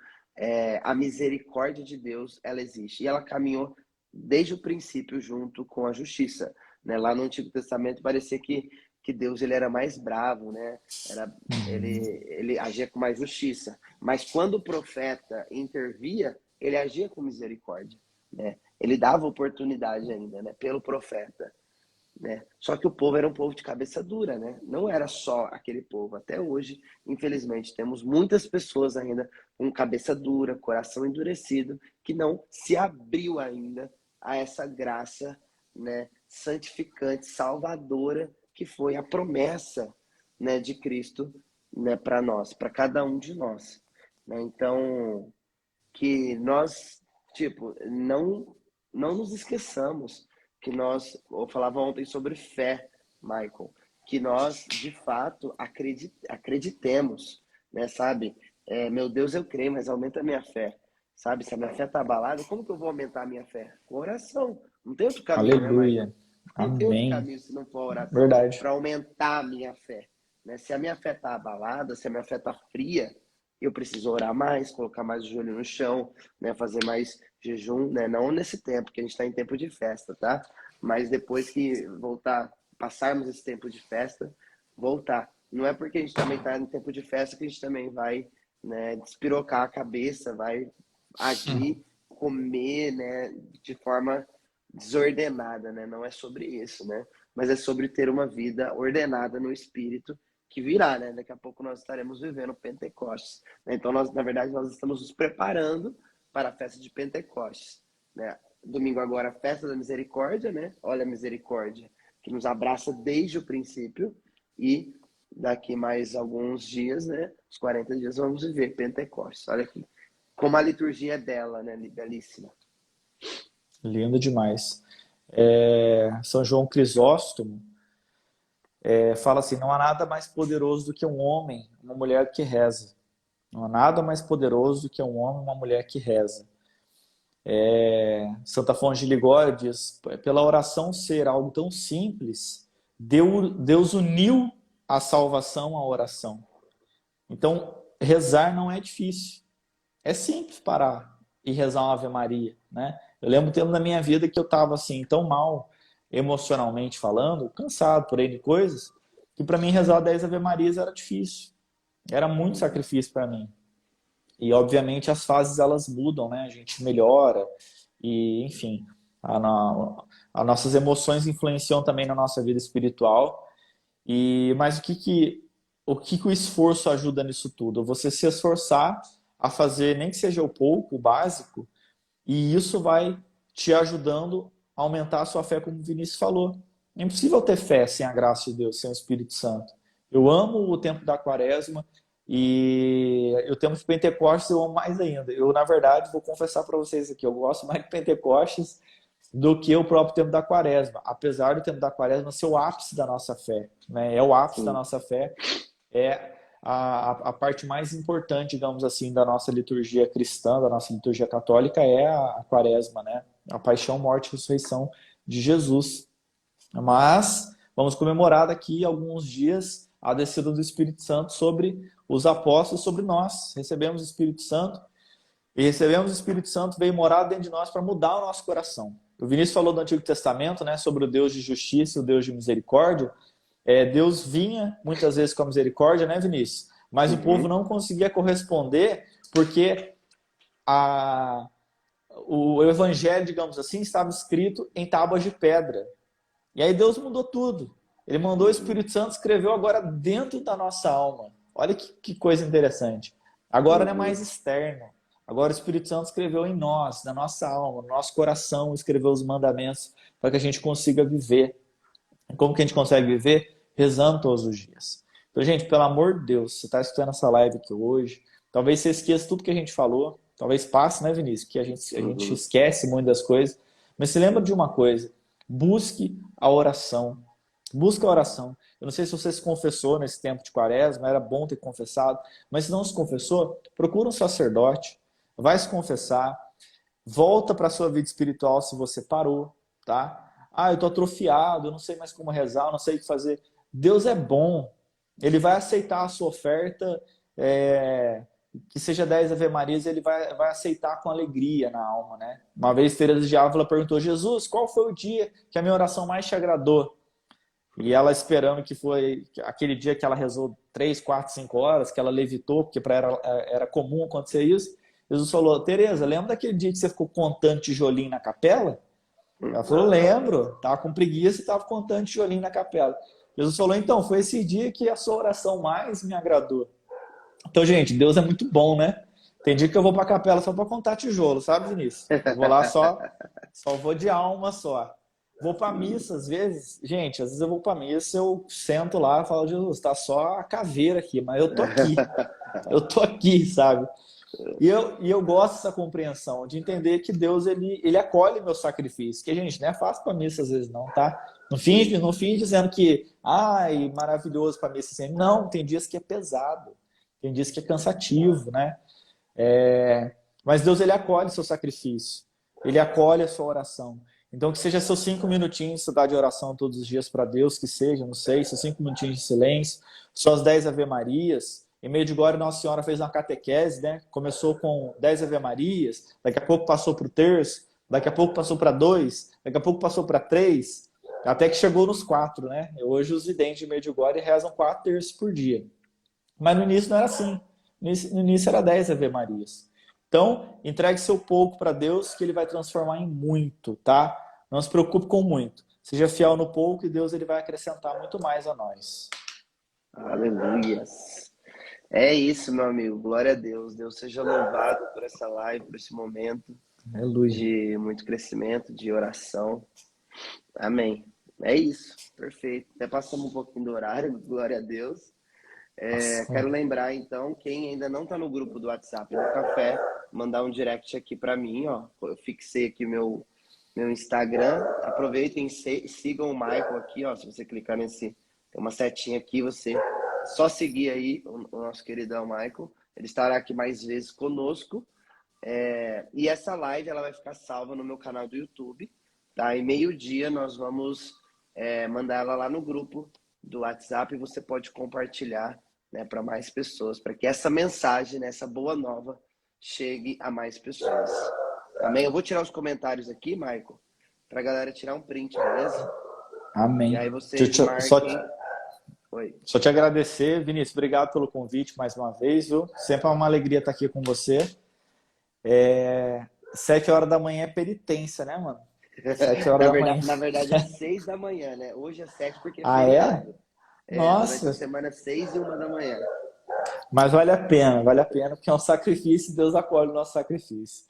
a misericórdia de Deus, ela existe. E ela caminhou desde o princípio junto com a justiça. Né? Lá no Antigo Testamento parecia que Deus ele era mais bravo, né? Ele agia com mais justiça. Mas quando o profeta intervia, ele agia com misericórdia. Né? Ele dava oportunidade ainda, né? Pelo profeta. Né? Só que o povo era um povo de cabeça dura, né? Não era só aquele povo. Até hoje, infelizmente, temos muitas pessoas ainda com cabeça dura, coração endurecido, que não se abriu ainda a essa graça, né, santificante, salvadora, que foi a promessa, né, de Cristo, né, para nós, para cada um de nós. Né? Então, que nós, tipo, não nos esqueçamos que nós, eu falava ontem sobre fé, Michael, que nós, de fato, acreditemos, né, sabe? Meu Deus, eu creio, mas aumenta a minha fé, sabe? Se a minha fé está abalada, como que eu vou aumentar a minha fé? Com oração. Não tem outro caminho, né, Michael? Aleluia. Não tem outro Amém. caminho se não for a oração Verdade. para aumentar a minha fé. Né? Se a minha fé está abalada, se a minha fé está fria, eu preciso orar mais, colocar mais o joelho no chão, né? Fazer mais jejum, né? Não nesse tempo, que a gente está em tempo de festa, tá? Mas depois que voltar, passarmos esse tempo de festa, voltar. Não é porque a gente também está em tempo de festa que a gente também vai, né, despirocar a cabeça, vai agir, comer, né, de forma desordenada, né? Não é sobre isso, né? Mas é sobre ter uma vida ordenada no espírito que virá, né? Daqui a pouco nós estaremos vivendo Pentecostes. Né? Então, na verdade, nós estamos nos preparando para a festa de Pentecostes. Né? Domingo agora, a festa da misericórdia, né? Olha a misericórdia, que nos abraça desde o princípio. E daqui mais alguns dias, né? Os 40 dias, vamos viver Pentecostes. Olha aqui. Como a liturgia é bela, né? Belíssima. Lindo demais. São João Crisóstomo fala assim: não há nada mais poderoso do que um homem, uma mulher que reza. Não há nada mais poderoso do que um homem, uma mulher que reza. Santa Fonte de Ligório diz: pela oração ser algo tão simples, Deus uniu a salvação à oração. Então, rezar não é difícil. É simples parar e rezar uma Ave Maria, né? Eu lembro um tempo da minha vida que eu estava assim, tão mal emocionalmente falando, cansado por aí de coisas, que para mim rezar 10 Ave Marias era difícil. Era muito sacrifício para mim. E obviamente as fases elas mudam, né? A gente melhora e, enfim, as nossas emoções influenciam também na nossa vida espiritual. Mas o que o esforço ajuda nisso tudo? Você se esforçar a fazer, nem que seja o pouco, o básico, e isso vai te ajudando a aumentar a sua fé, como o Vinícius falou. É impossível ter fé sem a graça de Deus, sem o Espírito Santo. Eu amo o tempo da Quaresma e o tempo de Pentecostes eu amo mais ainda. Eu, na verdade, vou confessar para vocês aqui, eu gosto mais de Pentecostes do que o próprio tempo da Quaresma, apesar do tempo da Quaresma ser o ápice da nossa fé, né? É o ápice da Sim. nossa fé, é a parte mais importante, digamos assim, da nossa liturgia cristã, da nossa liturgia católica, é a Quaresma, né? A paixão, morte e ressurreição de Jesus. Mas vamos comemorar daqui a alguns dias a descida do Espírito Santo sobre os apóstolos, sobre nós. Recebemos o Espírito Santo e recebemos o Espírito Santo, veio morar dentro de nós para mudar o nosso coração. O Vinícius falou do Antigo Testamento, né, sobre o Deus de justiça e o Deus de misericórdia. Deus vinha muitas vezes com a misericórdia, né, Vinícius? Mas o povo Uhum. não conseguia corresponder porque a, o evangelho, digamos assim, estava escrito em tábuas de pedra. E aí Deus mudou tudo. Ele mandou o Uhum. Espírito Santo, escreveu agora dentro da nossa alma. Olha que coisa interessante. Agora não é mais Uhum. externo. Agora o Espírito Santo escreveu em nós, na nossa alma, no nosso coração, escreveu os mandamentos para que a gente consiga viver. Como que a gente consegue viver? Rezando todos os dias. Então, gente, pelo amor de Deus, você está escutando essa live aqui hoje, talvez você esqueça tudo que a gente falou, talvez passe, né, Vinícius? Que a gente Uhum. esquece muito das coisas, mas se lembra de uma coisa, busque a oração. Busca a oração. Eu não sei se você se confessou nesse tempo de quaresma, era bom ter confessado, mas se não se confessou, procura um sacerdote, vai se confessar, volta para a sua vida espiritual se você parou, tá? Ah, eu estou atrofiado, eu não sei mais como rezar, eu não sei o que fazer. Deus é bom, Ele vai aceitar a sua oferta, que seja 10 Ave-Marias, Ele vai aceitar com alegria na alma, né? Uma vez Teresa de Ávila perguntou, Jesus, qual foi o dia que a minha oração mais te agradou? E ela esperando que foi aquele dia que ela rezou 3, 4, 5 horas, que ela levitou, porque para ela era comum acontecer isso. Jesus falou, Tereza, lembra daquele dia que você ficou contando tijolinho na capela? Ela falou, lembro, estava com preguiça e estava contando tijolinho na capela. Jesus falou, então, foi esse dia que a sua oração mais me agradou. Então, gente, Deus é muito bom, né? Tem dia que eu vou para a capela só para contar tijolo, sabe, Vinícius? Eu vou lá só vou de alma só. Vou para missa às vezes, gente, às vezes eu vou para missa, eu sento lá e falo, Jesus, tá só a caveira aqui, mas eu tô aqui. Eu tô aqui, sabe? E eu gosto dessa compreensão, de entender que Deus, ele acolhe meu sacrifício. Que, gente, não é fácil para missa às vezes não, tá? No fim dizendo que, ai, maravilhoso para missa sempre. Não, tem dias que é pesado. Tem dias que é cansativo, né? Mas Deus, ele acolhe seu sacrifício. Ele acolhe a sua oração. Então, que seja seus 5 minutinhos você dá de oração todos os dias para Deus, que seja, não sei, seus 5 minutinhos de silêncio, suas 10 Ave-Marias. Em meio de glória, Nossa Senhora fez uma catequese, né? Começou com 10 Ave-Marias, daqui a pouco passou para o terço, daqui a pouco passou para 2, daqui a pouco passou para 3, até que chegou nos 4, né? Hoje os videntes de meio de glória rezam 4 terços por dia. Mas no início não era assim. No início era 10 Ave-Marias. Então, entregue seu pouco para Deus que Ele vai transformar em muito, tá? Não se preocupe com muito. Seja fiel no pouco e Deus ele vai acrescentar muito mais a nós. Aleluias. É isso, meu amigo. Glória a Deus. Deus seja louvado por essa live, por esse momento Aleluia. de muito crescimento, de oração. Amém. É isso. Perfeito. Até passamos um pouquinho do horário. Glória a Deus. Quero Nossa. lembrar, então, quem ainda não está no grupo do WhatsApp do Café, mandar um direct aqui para mim, ó. Eu fixei aqui meu Instagram. Aproveitem e sigam o Michael aqui, ó. Se você clicar tem uma setinha aqui, você só seguir aí o nosso queridão Michael. Ele estará aqui mais vezes conosco. E essa live ela vai ficar salva no meu canal do YouTube, tá? E meio-dia nós vamos mandar ela lá no grupo do WhatsApp e você pode compartilhar, né, para mais pessoas, para que essa mensagem, né, essa boa nova, chegue a mais pessoas. Amém? Eu vou tirar os comentários aqui, Michael, para a galera tirar um print, beleza? E Amém. aí vocês marquem. Oi. Só te agradecer, Vinícius. Obrigado pelo convite mais uma vez, viu? Sempre é uma alegria estar aqui com você. 7 horas da manhã é penitência, né, mano? 7 horas da manhã. Na verdade é 6 da manhã, né? Hoje é 7 porque é Ah, é? feriado. Durante a Nossa. semana 6 e 1 da manhã. Mas vale a pena, porque é um sacrifício e Deus acolhe o nosso sacrifício.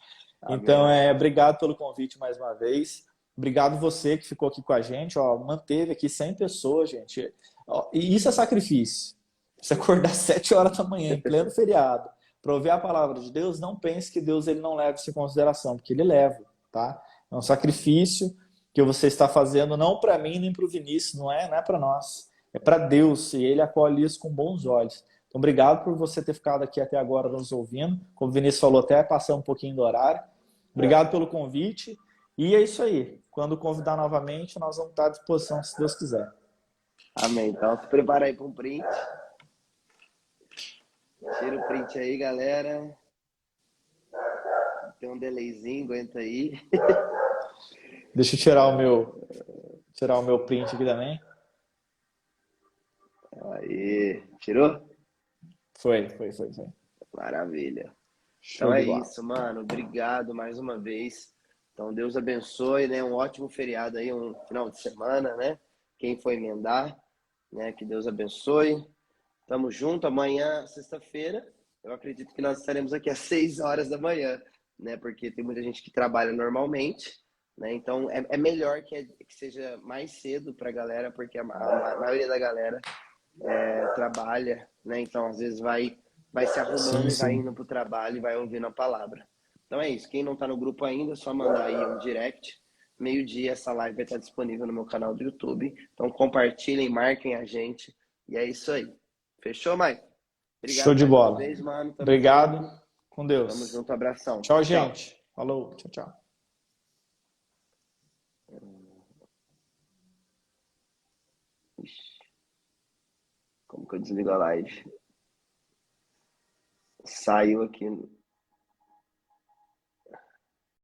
Então, Amém. obrigado pelo convite mais uma vez. Obrigado você que ficou aqui com a gente, ó, manteve aqui 100 pessoas, gente. Ó, e isso é sacrifício. Você acordar 7 horas da manhã, em pleno feriado, para ouvir a palavra de Deus, não pense que Deus ele não leva isso em consideração, porque ele leva, tá? É um sacrifício que você está fazendo não para mim nem para o Vinícius, não é para nós. É para Deus e ele acolhe isso com bons olhos. Então, obrigado por você ter ficado aqui até agora nos ouvindo. Como o Vinícius falou, até passar um pouquinho do horário. Obrigado pelo convite. E é isso aí. Quando convidar novamente, nós vamos estar à disposição, se Deus quiser. Amém. Então se prepara aí para um print. Tira o print aí, galera. Tem um delayzinho, aguenta aí. Deixa eu tirar o meu print aqui também. Aí, tirou? Foi. Maravilha. Show Então de é bola. isso, mano. Obrigado mais uma vez. Então Deus abençoe, né? Um ótimo feriado aí, um final de semana, né? Quem for emendar, né? Que Deus abençoe. Tamo junto. Amanhã, sexta-feira, eu acredito que nós estaremos aqui às 6 horas da manhã, né? Porque tem muita gente que trabalha normalmente, né? Então é melhor que seja mais cedo para a galera, porque a maioria da galera trabalha, né? Então às vezes vai se arrumando Sim, e vai sim. indo pro trabalho e vai ouvindo a palavra. Então é isso. Quem não tá no grupo ainda, é só mandar aí um direct. Meio-dia essa live vai estar disponível no meu canal do YouTube. Então compartilhem, marquem a gente. E é isso aí. Fechou, Mike? Show Obrigado de mais uma bola. vez, mano. Tamo Obrigado. junto. Com Tamo Deus. junto. Abração. Tchau, Tchau. gente. Falou. Tchau, tchau. Ixi, como que eu desligo a live? Saiu aqui.